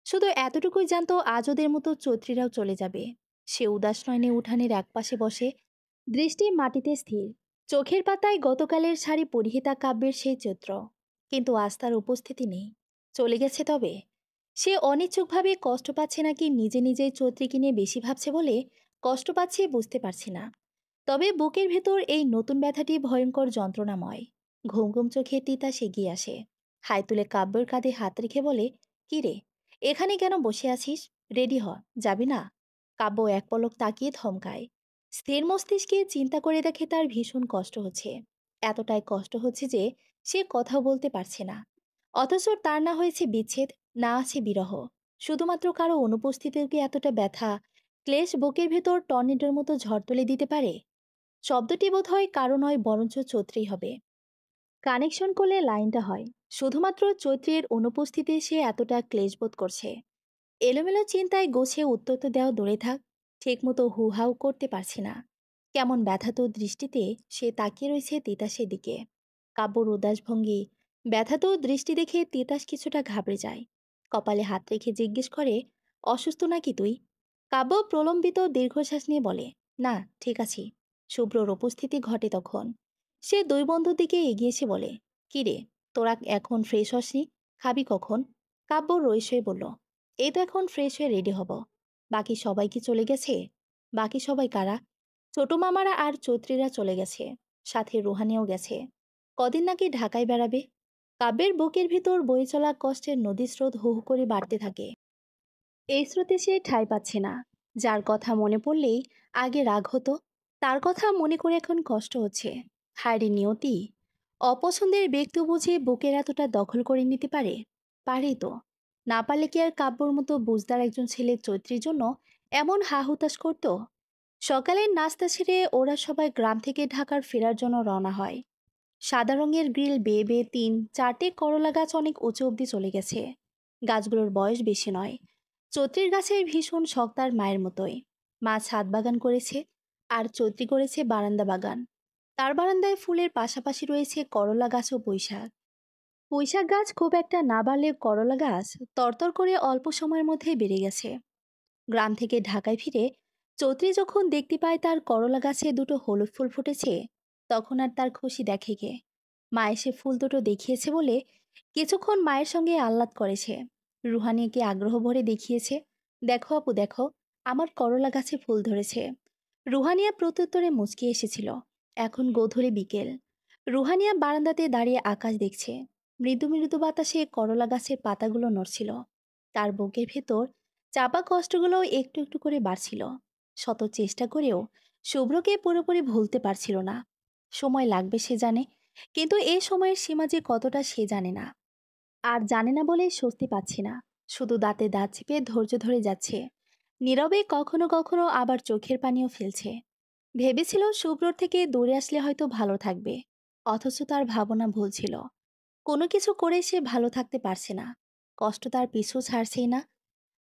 A: শুধু এতটুকুই জানতো আজ ওদের মতো চৈত্রীরাও চলে যাবে। সে উদাস নয়নে উঠানের একপাশে বসে, দৃষ্টি মাটিতে স্থির। চোখের পাতায় গতকালের শাড়ি পরিহিতা কাব্যের সেই চিত্র, কিন্তু আজ তার উপস্থিতি নেই। চলে গেছে তবে? সে অনিচ্ছুকভাবে কষ্ট পাচ্ছে নাকি নিজে নিজেই চৈত্রীকে নিয়ে বেশি ভাবছে বলে কষ্ট পাচ্ছে বুঝতে পারছি না। তবে বুকের ভেতর এই নতুন ব্যথাটি ভয়ঙ্কর যন্ত্রণাময়। ঘুম ঘুম চোখে তিতাস এগিয়ে আসে, হাই তুলে কাব্যের কাঁধে হাত রেখে বলে, কি রে, এখানে কেন বসে আছিস? রেডি হ, যাবি না? কাব্য এক পলক তাকিয়ে থমকায়। স্থির মস্তিষ্কে চিন্তা করে দেখে তার ভীষণ কষ্ট হচ্ছে। এতটাই কষ্ট হচ্ছে যে সে কথাও বলতে পারছে না। অথচ তার না হয়েছে বিচ্ছেদ, না আছে বিরহ। শুধুমাত্র কারো অনুপস্থিতিতে এতটা ব্যথা, ক্লেশ বুকের ভেতর টর্নেডোর মতো ঝড় তুলে দিতে পারে। শব্দটি বোধ হয় কারো নয়, বরঞ্চ চৈত্রী হবে। কানেকশন করলে লাইনটা হয়, শুধুমাত্র চৈত্রের অনুপস্থিতিতে সে এতটা ক্লেশ বোধ করছে। এলোমেলো চিন্তায় গোছে উত্তর তো দেওয়া দূরে থাক, ঠিকমতো হুহাও করতে পারছি না। কেমন ব্যথাত দৃষ্টিতে সে তাকিয়ে রয়েছে তিতাসের দিকে। কাব্যর উদাস ভঙ্গি, ব্যথাত দৃষ্টি দেখে তিতাস কিছুটা ঘাবড়ে যায়। কপালে হাত রেখে জিজ্ঞেস করে, অসুস্থ নাকি তুই? কাব্য প্রলম্বিত দীর্ঘশ্বাস নিয়ে বলে, না, ঠিক আছি। শুভ্রর উপস্থিতি ঘটে তখন। সে দুই বন্ধুর দিকে এগিয়েছে বলে, কি রে, তোরা এখন ফ্রেশ হসনি? খাবি কখন? কাব্য রইস হয়ে বলল, এই তো এখন ফ্রেশ হয়ে রেডি হব। বাকি সবাই কি চলে গেছে? বাকি সবাই কারা? ছোট মামারা আর চৌত্রীরা চলে গেছে, সাথে রুহানিয়াও গেছে। কদিন নাকি ঢাকায় বেড়াবে। কাব্যের বুকের ভিতর বয়ে চলা কষ্টের নদীর স্রোত হু হু করে বাড়তে থাকে। এই স্রোতে সে ঠাঁই পাচ্ছে না। যার কথা মনে পড়লেই আগে রাগ হতো, তার কথা মনে করে এখন কষ্ট হচ্ছে। হায়রে নিয়তি! অপছন্দের ব্যক্তি বুঝে বুকের এতটা দখল করে নিতে পারে? পারে তো। না পারলে কি আর কাব্যর মতো বুঝদার একজন ছেলে চৈত্রীর জন্য এমন হা হুতাশ করত? সকালের নাস্তা সেরে ওরা সবাই গ্রাম থেকে ঢাকার ফেরার জন্য রওনা হয়। সাদা রঙের গ্রিল বেয়ে বেয়ে তিন চারটে করলা গাছ অনেক উঁচু অব্দি চলে গেছে। গাছগুলোর বয়স বেশি নয়। চৈত্রীর গাছের ভীষণ শখ তার মায়ের মতোই। মা ছাদ বাগান করেছে, আর চৈত্রী করেছে বারান্দা বাগান। তার বারান্দায় ফুলের পাশাপাশি রয়েছে করলা গাছ ও পুঁইশাক। পুঁইশাক গাছ খুব একটা না বাড়লে করলা গাছ তরতর করে অল্প সময়ের মধ্যেই বেড়ে গেছে। গ্রাম থেকে ঢাকায় ফিরে চৈত্রী যখন দেখতে পায় তার করলা গাছে দুটো হলুদ ফুল ফুটেছে, তখন আর তার খুশি দেখে কে। মা এসে ফুল দুটো দেখিয়েছে বলে কিছুক্ষণ মায়ের সঙ্গে আহ্লাদ করেছে। রুহানিকে আগ্রহ ভরে দেখিয়েছে, দেখো আপু দেখো, আমার করলা গাছে ফুল ধরেছে। রুহানিয়া প্রত্যুত্তরে মুচকি এসেছিল। এখন গোধূলি বিকেল। রুহানিয়া বারান্দাতে দাঁড়িয়ে আকাশ দেখছে। মৃদু মৃদু বাতাসে করলা গাছের পাতাগুলো নড়ছিল। তার বুকের ভেতর চাপা কষ্টগুলো একটু একটু করে বাড়ছিল। শত চেষ্টা করেও শুভ্রকে পুরোপুরি ভুলতে পারছিল না। সময় লাগবে সে জানে, কিন্তু এই সময়ের সীমা যে কতটা সে জানে না। আর জানে না বলে স্বস্তি পাচ্ছে না। শুধু দাঁতে দাঁত চেপে ধৈর্য ধরে যাচ্ছে। নীরবে কখনো কখনো আবার চোখের পানিও ফেলছে। ভেবেছিল শুভ্রর থেকে দূরে আসলে হয়তো ভালো থাকবে। অথচ তার ভাবনা ভুল ছিল। কোনো কিছু করে সে ভালো থাকতে পারছে না। কষ্ট তার পিছু ছাড়ছেই না।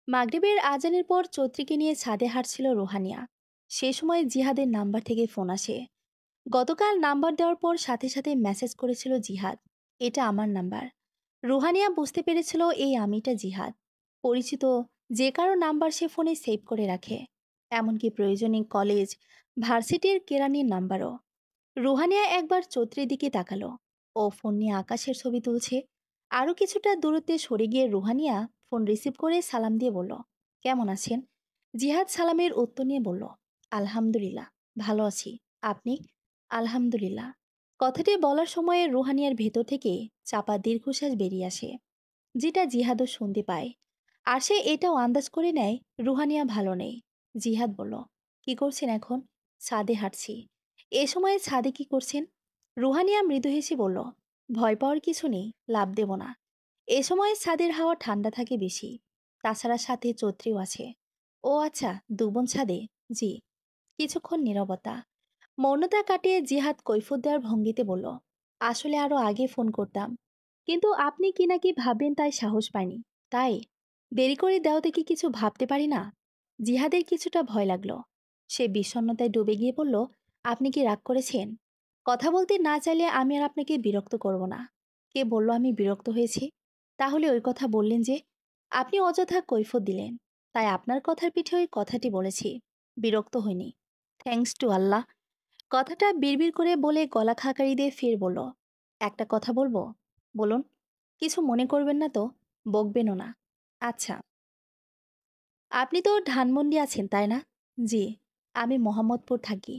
A: মাগরিবের আজানের পর চৈত্রীকে নিয়ে ছাদে হাঁটছিল রোহানিয়া। সে সময় জিহাদের নাম্বার থেকে ফোন আসে। গতকাল নাম্বার দেওয়ার পর সাথে সাথে মেসেজ করেছিল জিহাদ, এটা আমার নাম্বার। রুহানিয়া বুঝতে পেরেছিল এই আমিটা জিহাদ। পরিচিত যে কারো নাম্বার সে ফোনে সেভ করে রাখে, এমনকি প্রয়োজনীয় কলেজ, ভার্সিটির কেরানির নাম্বারও। রুহানিয়া একবার চৌত্রের দিকে তাকালো। ও ফোন নিয়ে আকাশের ছবি তুলছে। আরও কিছুটা দূরত্বে সরে গিয়ে রুহানিয়া ফোন রিসিভ করে সালাম দিয়ে বলল, কেমন আছেন? জিহাদ সালামের উত্তর নিয়ে বলল, আলহামদুলিল্লাহ, ভালো আছি। আপনি? আলহামদুলিল্লাহ। কথাটি বলার সময়ে রুহানিয়ার ভেতর থেকে চাপা দীর্ঘশ্বাস বেরিয়ে আসে, যেটা জিহাদও শুনতে পায়। আর সে এটাও আন্দাজ করে নেয় রুহানিয়া ভালো নেই। জিহাদ বলল, কি করছেন এখন? ছাদে হাঁটছি। এ সময়ে ছাদে কি করছেন? রুহানিয়া মৃদু হেসে বলল, ভয় পাওয়ার কিছু নেই, লাভ দেব না। এ সময় ছাদের হাওয়া ঠান্ডা থাকে বেশি। তাছাড়া সাথে চৈত্রীও আছে। ও আচ্ছা, দুবন ছাদে? জি। কিছুক্ষণ নীরবতা। মৌনতা কাটিয়ে জিহাদ কৈফত দেওয়ার ভঙ্গিতে বলল, আসলে আরো আগে ফোন করতাম, কিন্তু আপনি কি না কি ভাববেন তাই সাহস পাইনি। তাই দেরি করে দেওয়াতে কি কিছু ভাবতে পারি না? জিহাদের কিছুটা ভয় লাগলো। সে বিষণ্ণতায় ডুবে গিয়ে বলল, আপনি কি রাগ করেছেন? কথা বলতে না চাইলে আমি আর আপনাকে বিরক্ত করব না। কে বলল আমি বিরক্ত হয়েছি? তাহলে ওই কথা বললেন যে? আপনি অযথা কৈফত দিলেন, তাই আপনার কথার পিঠে ওই কথাটি বলেছি। বিরক্ত হইনি। থ্যাঙ্কস টু আল্লাহ। কথাটা বিড়বিড় করে বলে গলা খাকারি দিয়ে ফের বলল, একটা কথা বলবো? বলুন। কিছু মনে করবেন না তো? বকবেনও না? আচ্ছা। আপনি তো ধানমন্ডি আছেন, তাই না? জি। আমি মোহাম্মদপুর থাকি।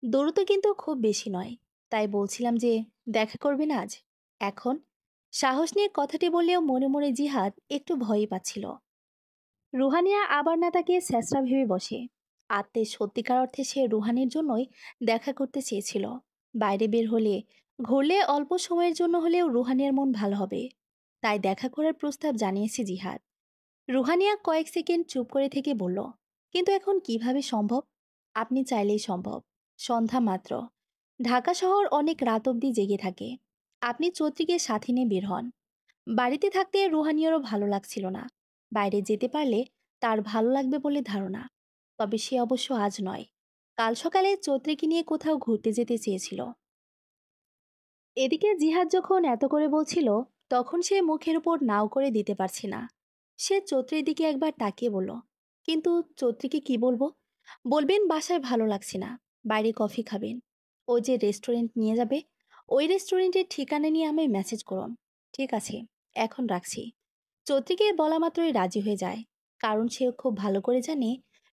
A: দূরত্ব কিন্তু খুব বেশি নয়। তাই বলছিলাম যে, দেখা করবেন আজ? এখন? সাহস নিয়ে কথাটি বললেও মনে মনে জিহাদ একটু ভয়ই পাচ্ছিল। রুহানিয়া আবার না তাকে স্যাঁচরা ভেবে বসে। আত্মের সত্যিকার অর্থে সে রুহানির জন্যই দেখা করতে চেয়েছিল। বাইরে বের হলে, ঘুরলে অল্প সময়ের জন্য হলেও রুহানিয়ার মন ভালো হবে। তাই দেখা করার প্রস্তাব জানিয়েছে জিহাদ। রুহানিয়া কয়েক সেকেন্ড চুপ করে থেকে বলল, কিন্তু এখন কিভাবে সম্ভব? আপনি চাইলেই সম্ভব। সন্ধ্যা মাত্র। ঢাকা শহর অনেক রাত অবধি জেগে থাকে। আপনি চৈত্রীকে সাথে নিয়ে বের হন। বাড়িতে থাকতে রুহানিয়ারও ভালো লাগছিল না। বাইরে যেতে পারলে তার ভালো লাগবে বলে ধারণা। তবে সে অবশ্য আজ নয়। কাল সকালে চৈত্রীকে নিয়ে কোথাও ঘুরতে যেতে চেয়েছিল। এদিকে জিহাদ যখন এত করে বলছিল, তখন সে মুখের উপর নাও করে দিতে পারছে না। সে চৈত্রের দিকে একবার তাকিয়ে বলল, কিন্তু চৈত্রীকে কি বলবো? বলবেন বাসায় ভালো লাগছে না, বাইরে কফি খাবেন। ও যে রেস্টুরেন্ট নিয়ে যাবে, ওই রেস্টুরেন্টের ঠিকানা নিয়ে আমায় মেসেজ করুন। ঠিক আছে, এখন রাখছি। চৈত্রীকে বলা মাত্রই রাজি হয়ে যায়। কারণ সে খুব ভালো করে জানে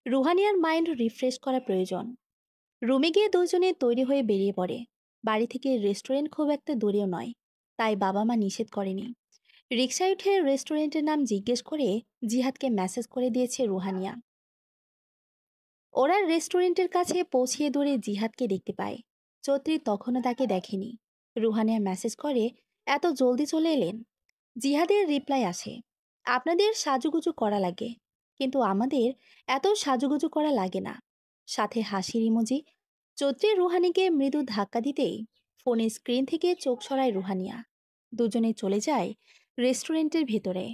A: রুহানিয়ার মাইন্ড রিফ্রেশ করা প্রয়োজন। রুমে গিয়ে দুজনে তৈরি হয়ে বেরিয়ে পড়ে। বাড়ি থেকে রেস্টুরেন্ট খুব একটা দূরেও নয়, তাই বাবা মা নিষেধ করেনি। রিকশায় উঠে রেস্টুরেন্টের নাম জিজ্ঞেস করে জিহাদকে মেসেজ করে দিয়েছে রুহানিয়া। ওরা রেস্টুরেন্টের কাছে পৌঁছিয়ে দূরে জিহাদকে দেখতে পায়। চৌধুরী তখনও তাকে দেখেনি। রুহানিয়া মেসেজ করে, এত জলদি চলে এলেন? জিহাদের রিপ্লাই আসে, আপনাদের সাজুগুজু করা লাগে, কিন্তু আমাদের এত সাজুগুজু করা লাগে না। সাথে হাসির ইমোজি। চৌধুরী রুহানিকে মৃদু ধাক্কা দিতেই ফোনের স্ক্রিন থেকে চোখ সরায় রুহানিয়া। দুজনে চলে যায় রেস্টুরেন্টের ভেতরে।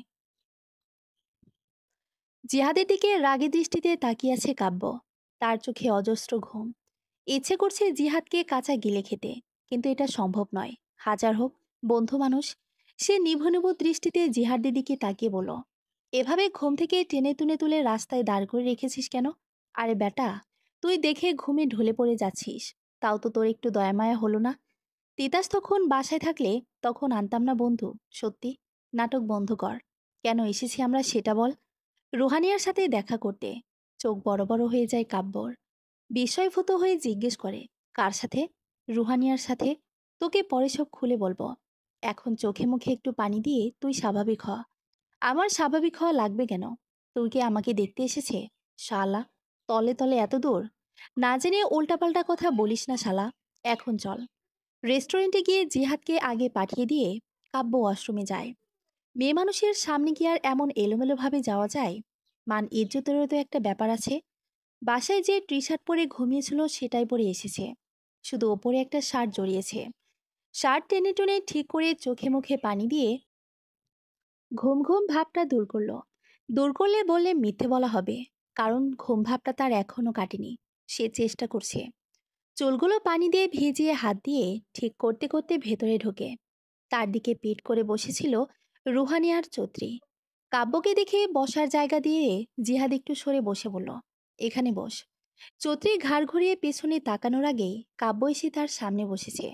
A: জিহাদের দিকে রাগী দৃষ্টিতে তাকিয়ে আছে কাব্য। তার চোখে অজস্র ঘুম। ইচ্ছে করছে জিহাদকে কাঁচা গিলে খেতে, কিন্তু এটা সম্ভব নয়। হাজার হোক, বন্ধু মানুষ। সে নিভু নিভু দৃষ্টিতে জিহাদের দিকে তাকিয়ে বলল, এভাবে ঘুম থেকে টেনে টুনে তুলে রাস্তায় দাঁড় করে রেখেছিস কেন? আরে বেটা, তুই দেখে ঘুমে ঢলে পড়ে যাচ্ছিস, তাও তো তোর একটু দয়ামায়া হলো না? তিতাস তখন বাসায় থাকলে তখন আনতাম না বন্ধু। সত্যি, নাটক বন্ধ কর। কেন এসেছি আমরা সেটা বল। রুহানিয়ার সাথে দেখা করতে। চোখ বড় বড় হয়ে যায় কাব্যর। বিস্ময়ভূত হয়ে জিজ্ঞেস করে, কার সাথে? রুহানিয়ার সাথে। তোকে পরে সব খুলে বলবো। এখন চোখে মুখে একটু পানি দিয়ে তুই স্বাভাবিক হ। আমার স্বাভাবিক হওয়া লাগবে কেন? তুই কি আমাকে দেখতে এসেছে? শালা, তলে তলে এত দূর। না জেনে উল্টাপাল্টা কথা বলিস না শালা। এখন চল। রেস্টুরেন্টে গিয়ে জিহাদকে আগে পাঠিয়ে দিয়ে কাব্য ওয়াশরুমে যায়। মেয়ে মানুষের সামনে কি আর এমন এলোমেলোভাবে যাওয়া যায়? মান ইজ্জতেরও তো একটা ব্যাপার আছে। বাসায় যে টি শার্ট পরে ঘুমিয়েছিল সেটাই পরে এসেছে। শুধু ওপরে একটা শার্ট জড়িয়েছে। শার্ট টেনে টেনে ঠিক করে চোখে মুখে পানি দিয়ে ঘুম ঘুম ভাবটা দূর করলো। দূর করলে বললে মিথ্যে বলা হবে। কারণ ঘুম ভাবটা তার এখনো কাটেনি। সে চেষ্টা করছে। চুলগুলো পানি দিয়ে ভিজিয়ে হাত দিয়ে ঠিক করতে করতে ভেতরে ঢোকে। তার দিকে পিঠ করে বসেছিল রুহানি আর চৌধুরী। কাব্যকে দেখে বসার জায়গা দিয়ে জিহাদ একটু সরে বসে বলল, এখানে বস। চৌধুরী ঘাড় ঘুরিয়ে পেছনে তাকানোর আগেই কাব্য এসে তার সামনে বসেছে।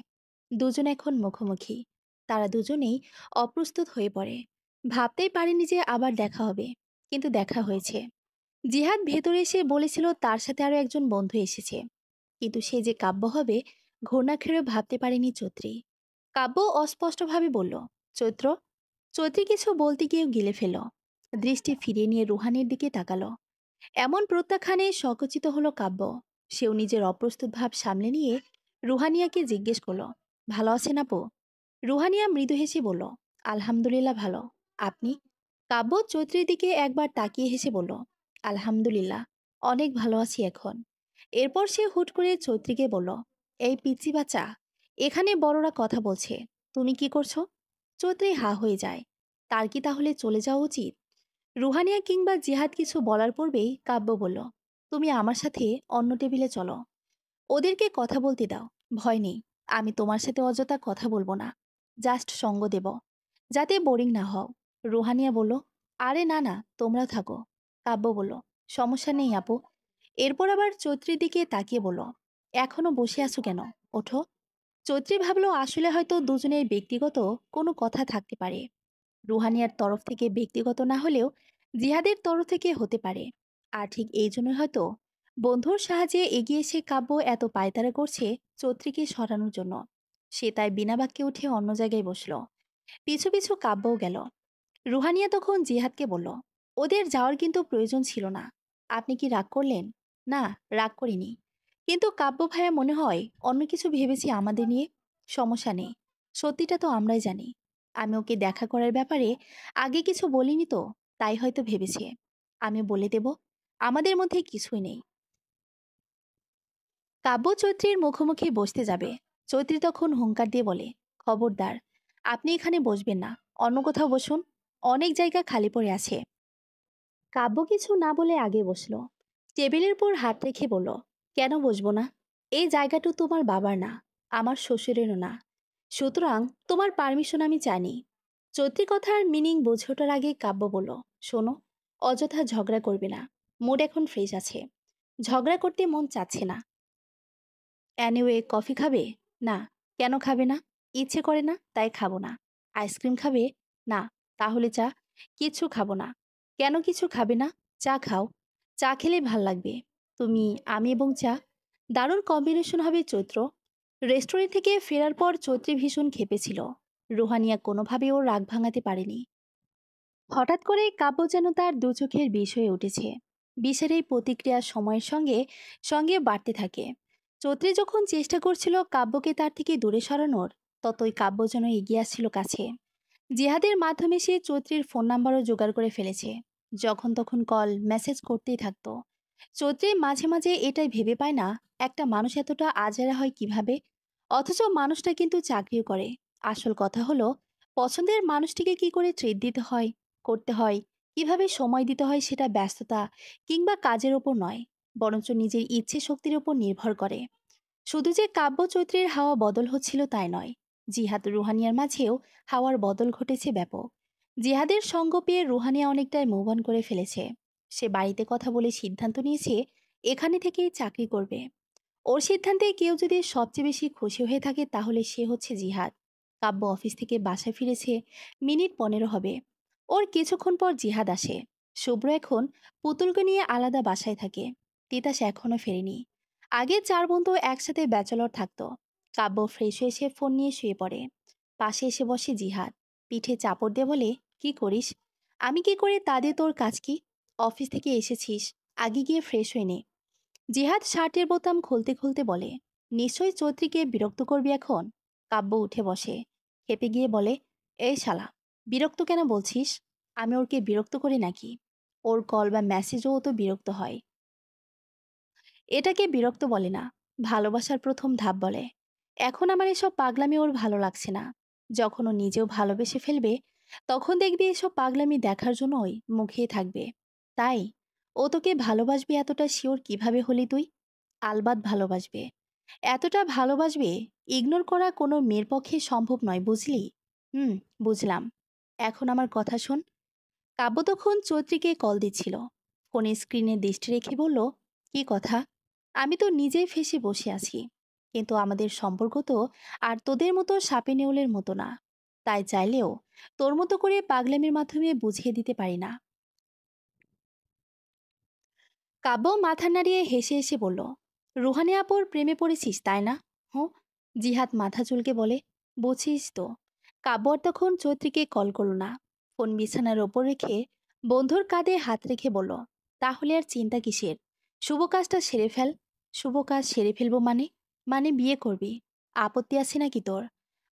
A: দুজন এখন মুখোমুখি। তারা দুজনেই অপ্রস্তুত হয়ে পড়ে। ভাবতেই পারেনি যে আবার দেখা হবে, কিন্তু দেখা হয়েছে। জিহাদ ভেতরে এসে বলেছিল তার সাথে আরো একজন বন্ধু এসেছে, কিন্তু সে যে কাব্য হবে ঘূর্ণাক্ষরেও ভাবতে পারেনি চৌধুরী। কাব্য অস্পষ্টভাবে বলল, চৈত্র। চৈত্রী কিছু বলতে গিয়েও গিলে ফেল। দৃষ্টি ফিরিয়ে নিয়ে রুহানের দিকে তাকালো। এমন প্রত্যাখ্যানে সংকুচিত হলো কাব্য। সেও নিজের অপ্রস্তুত ভাব সামলে নিয়ে রুহানিয়াকে জিজ্ঞেস করলো, ভালো আছেন আপু? রুহানিয়া মৃদু হেসে বলল, আলহামদুলিল্লাহ ভালো। আপনি? কাব্য চৈত্রীর দিকে একবার তাকিয়ে হেসে বলল, আলহামদুলিল্লাহ, অনেক ভালো আছি এখন। এরপর সে হুট করে চৈত্রীকে বলল, এই পিচ্চি বাচ্চা, এখানে বড়রা কথা বলছে, তুমি কি করছো? চৈত্রী হা হয়ে যায়। তার কি তাহলে চলে যাওয়া উচিত? রুহানিয়া কিংবা জিহাদ কিছু বলার পূর্বেই কাব্য বলল, তুমি আমার সাথে অন্য টেবিলে চলো। ওদেরকে কথা বলতে দাও। ভয় নেই, আমি তোমার সাথে অযথা কথা বলবো না। জাস্ট সঙ্গ দেব, যাতে বোরিং না হও। রুহানিয়া বলল, আরে না না, তোমরা থাকো। কাব্য বলল, সমস্যা নেই আপু। এরপর আবার চৈত্রীর দিকে তাকিয়ে বলল, এখনো বসে আছো কেন? ওঠো। চৈত্রী ভাবলো আসলে হয়তো দুজনের ব্যক্তিগত কোনো কথা থাকতে পারে। রুহানিয়ার তরফ থেকে ব্যক্তিগত না হলেও জিহাদের তরফ থেকে হতে পারে। আর ঠিক এই জন্য হয়তো বন্ধুর সাহায্যে এগিয়ে এসে কাব্য এত পায়তারা করছে চৈত্রীকে সরানোর জন্য। সে তাই বিনা বাক্যে উঠে অন্য জায়গায় বসলো। পিছু পিছু কাব্যও গেল। রুহানিয়া তখন জিহাদকে বলল, ওদের যাওয়ার কিন্তু প্রয়োজন ছিল না। আপনি কি রাগ করলেন? না, রাগ করিনি। কিন্তু কাব্য ভাইয়া মনে হয় অন্য কিছু ভেবেছি আমাদের নিয়ে। সমস্যা নেই, সত্যিটা তো আমরাই জানি। আমি ওকে দেখা করার ব্যাপারে আগে কিছু বলিনি তো, তাই হয়তো ভেবেছে। আমি বলে দেব, আমাদের মধ্যে কিছুই নেই। কাব্য চৈত্রীর মুখোমুখি বসতে যাবে। চৈত্রী তখন হুংকার দিয়ে বলে, খবরদার, আপনি এখানে বসবেন না, অন্য কোথাও বসুন। অনেক জায়গা খালি পড়ে আছে। কাব্য কিছু না বলে আগে বসলো। টেবিলের উপর হাত রেখে বলল, কেন বসবো না? এই জায়গাটা তোমার বাবার না, আমার শ্বশুরেরও না। সুতরাং তোমার পারমিশন আমি চাইনি। চৈত্রী কথার মিনিং বুঝে ওঠার আগে কাব্য বলল, শোনো, অযথা ঝগড়া করবে না। মুড এখন ফ্রেশ আছে, ঝগড়া করতে মন চাচ্ছে না। অ্যানিওয়ে, কফি খাবে? না। কেন খাবে না? ইচ্ছে করে না, তাই খাবো না। আইসক্রিম খাবে? না। তাহলে চা? কিচ্ছু খাবো না। কেন কিছু খাবে না? চা খাও। চা খেলে ভাল লাগবে। তুমি, আমি এবং চা, দারুণ কম্বিনেশন হবে চৈত্র। রেস্টুরেন্ট থেকে ফেরার পর চৈত্রী ভীষণ ক্ষেপেছিল। রুহানিয়া কোনোভাবে ওর রাগ ভাঙাতে পারেনি। হঠাৎ করে কাব্য যেন তার দু চোখের বিষ হয়ে উঠেছে। বিষের এই প্রতিক্রিয়া সময়ের সঙ্গে সঙ্গে বাড়তে থাকে। চৈত্রী যখন চেষ্টা করছিল কাব্যকে তার থেকে দূরে সরানোর, ততই কাব্য যেন এগিয়ে আসছিল কাছে। জিহাদের মাধ্যমে সে চৈত্রীর ফোন নাম্বারও জোগাড় করে ফেলেছে। যখন তখন কল মেসেজ করতেই থাকতো। চৈত্রী মাঝে মাঝে এটাই ভেবে পায় না, একটা মানুষ এতটা আজেরা হয় কিভাবে। অথচ মানুষটা কিন্তু চাকরিও করে। আসল কথা হলো, পছন্দের মানুষটিকে কি করে ট্রিট দিতে হয়, করতে হয়, কিভাবে সময় দিতে হয়, সেটা ব্যস্ততা কিংবা কাজের ওপর নয়, বরঞ্চ নিজের ইচ্ছে শক্তির উপর নির্ভর করে। শুধু যে কাব্য চৈত্রের হাওয়া বদল হচ্ছিল তাই নয়, জিহাদ রুহানিয়ার মাঝেও হাওয়ার বদল ঘটেছে ব্যাপক। জিহাদের সঙ্গ পেয়ে রুহানিয়া অনেকটাই মুভ অন করে ফেলেছে। সে বাড়িতে কথা বলে সিদ্ধান্ত নিয়েছে এখানে থেকেই চাকরি করবে। ওর সিদ্ধান্তে কেউ যদি সবচেয়ে বেশি খুশি হয়ে থাকে তাহলে সে হচ্ছে জিহাদ। কাব্য অফিস থেকে বাসায় ফিরেছে মিনিট 15 হবে। ওর কিছুক্ষণ পর জিহাদ আসে। শুভ্র এখন পুতুলকে নিয়ে আলাদা বাসায় থাকে। তিতাস এখনো ফেরেনি। আগে 4 বন্ধু একসাথে ব্যাচেলর থাকতো। কাব্য ফ্রেশ হয়ে এসে ফোন নিয়ে শুয়ে পড়ে। পাশে এসে বসে জিহাদ। পিঠে চাপড় দিয়ে বলে, কি করিস? আমি কি করে তা দিয়ে তোর কাজ কি? অফিস থেকে এসেছিস, আগে গিয়ে ফ্রেশ হয়ে নে। জিহাদ শার্টের বোতাম খুলতে খুলতে বলে, নিশ্চয়ই চৈত্রীকে বিরক্ত করবি এখন। কাব্য উঠে বসে, খেপে গিয়ে বলে, এই শালা, বিরক্ত কেন বলছিস? আমি ওরকে বিরক্ত করি নাকি? ওর কল বা মেসেজও ও তো বিরক্ত হয়। এটাকে বিরক্ত বলে না, ভালোবাসার প্রথম ধাপ বলে। এখন আমার এসব পাগলামি ওর ভালো লাগছে না। যখন ও নিজেও ভালোবেসে ফেলবে, তখন দেখবি এসব পাগলামি দেখার জন্যই মুখিয়ে থাকবে। তাই ও তোকে ভালোবাসবে এতটা শিওর কিভাবে হলি তুই? আলবাত ভালোবাসবে। এতটা ভালোবাসবে, ইগনোর করা কোনো মেয়ের পক্ষে সম্ভব নয়, বুঝলি? হুম, বুঝলাম। এখন আমার কথা শোন। কাব্য তখন চৈত্রীকে কল দিচ্ছিল। ফোনের স্ক্রিনে দৃষ্টি রেখে বলল, কি কথা? আমি তো নিজেই ফেঁসে বসে আছি। কিন্তু আমাদের সম্পর্ক তো আর তোদের মতো সাপে নেউলের মতো না। তাই চাইলেও তোর মতো করে পাগলামির মাধ্যমে বুঝিয়ে দিতে পারি না। কাব্য মাথা নাড়িয়ে হেসে হেসে বলল, রুহানি আপুর প্রেমে পড়েছিস তাই না? হুঁ। জিহাদ মাথা চুলকে বলে, বুঝিস তো। কাব্য আর তখন চৈত্রীকে কল করল না। ফোন বিছানার ওপর রেখে বন্ধুর কাঁধে হাত রেখে বলল, তাহলে আর চিন্তা কিসের? শুভ কাজটা সেরে ফেল। শুভ কাজ সেরে ফেলবো মানে? মানে বিয়ে করবি। আপত্তি আছে নাকি তোর?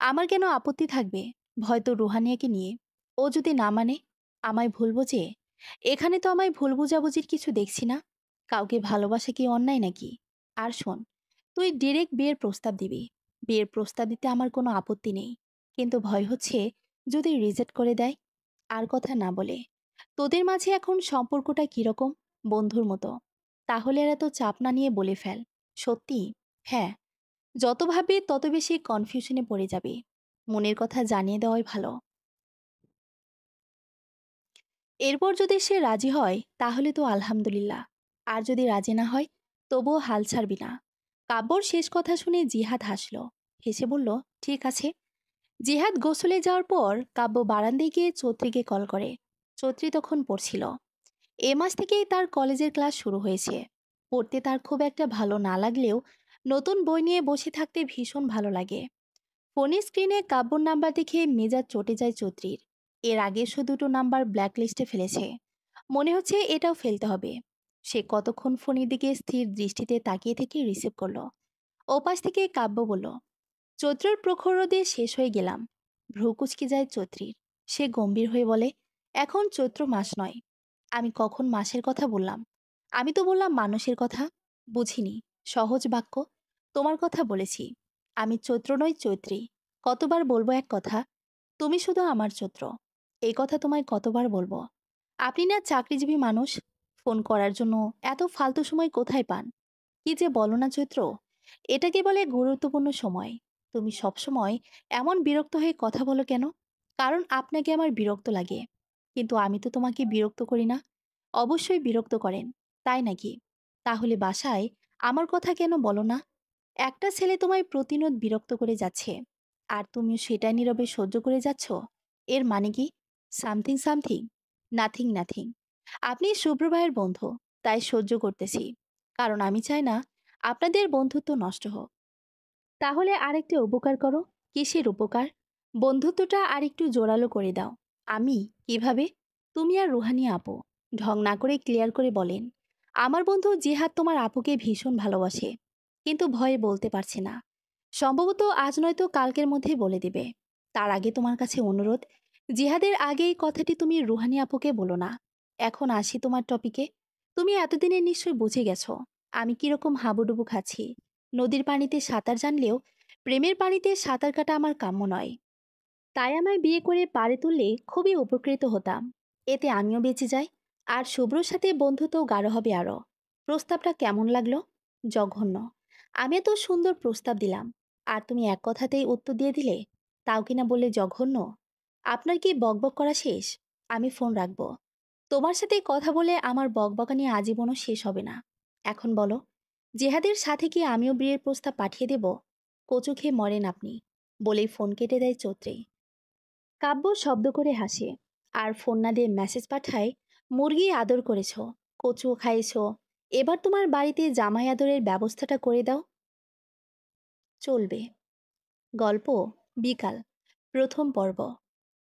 A: আমার কেন আপত্তি থাকবে? ভয় তো রুহানিয়াকে নিয়ে। ও যদি না মানে? আমায় ভুল বোঝে? এখানে তো আমায় ভুল বোঝাবুঝির কিছু দেখছি না। কাউকে ভালোবাসা কি অন্যায় নাকি? আর শোন, তুই ডিরেক্ট বিয়ের প্রস্তাব দিবি। বিয়ের প্রস্তাব দিতে আমার কোনো আপত্তি নেই। কিন্তু ভয় হচ্ছে যদি রিজেক্ট করে দেয়। আর কথা না বলে, তোদের মাঝে এখন সম্পর্কটা কিরকম? বন্ধুর মতো। তাহলে আর এত চাপ না নিয়ে বলে ফেল। সত্যি? হ্যাঁ। যত ভাববি তত বেশি কনফিউশনে পড়ে যাবি। মনের কথা জানিয়ে দেওয়াই ভালো। এরপর যদি সে রাজি হয় তাহলে তো আলহামদুলিল্লাহ, আর যদি রাজি না হয় তবুও হাল ছাড়বি না। কাব্যর শেষ কথা শুনে জিহাদ হাসল, হেসে বলল, ঠিক আছে। জিহাদ গোসলে যাওয়ার পর কাব্য বারান্দায় গিয়ে চৈত্রীকে কল করে। চৈত্রী তখন পড়ছিল। এ মাস থেকেই তার কলেজের ক্লাস শুরু হয়েছে। পড়তে তার খুব একটা ভালো না লাগলেও নতুন বই নিয়ে বসে থাকতে ভীষণ ভালো লাগে। ফোনের স্ক্রিনে কাব্যর নাম্বার দেখে মেজাজ চটে যায় চৌধুরীর। এর আগে সে দুটো নাম্বার ব্ল্যাক লিস্টে ফেলেছে, মনে হচ্ছে এটাও ফেলতে হবে। সে কতক্ষণ ফোনের দিকে স্থির দৃষ্টিতে তাকিয়ে থেকে রিসিভ করলো। ওপাশ থেকে কাব্য বলল, চৈত্রের প্রখর রোদে শেষ হয়ে গেলাম। ভ্রু কুচকে যায় চৌধুরীর। সে গম্ভীর হয়ে বলে, এখন চৈত্র মাস নয়। আমি কখন মাসের কথা বললাম? আমি তো বললাম মানুষের কথা। বুঝিনি, সহজ বাক্য। তোমার কথা বলেছি। আমি চৈত্র নই, চৈত্রী। কতবার বলবো এক কথা? তুমি শুধু আমার চৈত্র। এই কথা তোমায় কতবার বলবো? আপনি না চাকরিজীবী মানুষ, ফোন করার জন্য এত ফালতু সময় কোথায় পান? কি যে বলো না চৈত্র, এটাকে বলে গুরুত্বপূর্ণ সময়। তুমি সবসময় এমন বিরক্ত হয়ে কথা বলো কেন? কারণ আপনাকে আমার বিরক্ত লাগে। কিন্তু আমি তো তোমাকে বিরক্ত করি না। অবশ্যই বিরক্ত করেন, তাই নাকি? তাহলে বাসায় আমার কথা কেন বলো না? একটা ছেলে তোমায় প্রতিনিয়ত বিরক্ত করে যাচ্ছে, আর তুমিও সেটা নীরবে সহ্য করে যাচ্ছ। এর মানে কি? Something something? Nothing nothing. আপনি শুভ্র ভাইয়ের বন্ধু, তাই সহ্য করতেছি। কারণ আমি চাই না আপনাদের বন্ধুত্ব নষ্ট হোক। তাহলে আরেকটা উপকার করো। কিসের উপকার? বন্ধুত্বটা আরেকটু জোরালো করে দাও। আমি? কিভাবে? তুমি আর রুহানি আপু ঢং না করে ক্লিয়ার করে বলেন, আমার বন্ধু জিহাদ তোমার আপুকে ভীষণ ভালোবাসে, কিন্তু ভয়ে বলতে পারছে না। সম্ভবত আজ নয়তো কালকের মধ্যেই বলে দিবে। তার আগে তোমার কাছে অনুরোধ, জিহাদের আগে এই কথাটি তুমি রুহানি আপুকে বলো না। এখন আসি তোমার টপিকে। তুমি এতদিনে নিশ্চয়ই বুঝে গেছো আমি কিরকম হাবুডুবু খাচ্ছি। নদীর পানিতে সাঁতার জানলেও প্রেমের পানিতে সাঁতার কাটা আমার কাম্য নয়। তাই আমায় বিয়ে করে পাড়ে তুললে খুবই উপকৃত হতাম। এতে আমিও বেঁচে যাই, আর শুভ্রর সাথে বন্ধুত্বও গাঢ় হবে আরও। প্রস্তাবটা কেমন লাগলো? জঘন্য। আমি এত সুন্দর প্রস্তাব দিলাম, আর তুমি এক কথাতেই উত্তর দিয়ে দিলে, তাও কিনা বললে জঘন্য। আপনার কি বকবক করা শেষ? আমি ফোন রাখবো। তোমার সাথে কথা বলে আমার বকবকানি আজীবনও শেষ হবে না। এখন বলো, জেহাদের সাথে কি আমিও বিয়ের প্রস্তাব পাঠিয়ে দেব? কচু খেয়ে মরেন আপনি, বলেই ফোন কেটে দেয় চৌধুরী। কাব্য শব্দ করে হাসে, আর ফোন না দিয়ে মেসেজ পাঠায়, মুরগি আদর করেছ, কচুও খাইয়েছ, এবার তোমার বাড়িতে জামাই আদরের ব্যবস্থাটা করে দাও। চলবে। গল্প বিকাল, প্রথম পর্ব।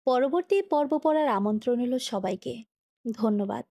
A: পরবর্তী পর্ব পড়ার আমন্ত্রণ হলো সবাইকে। ধন্যবাদ।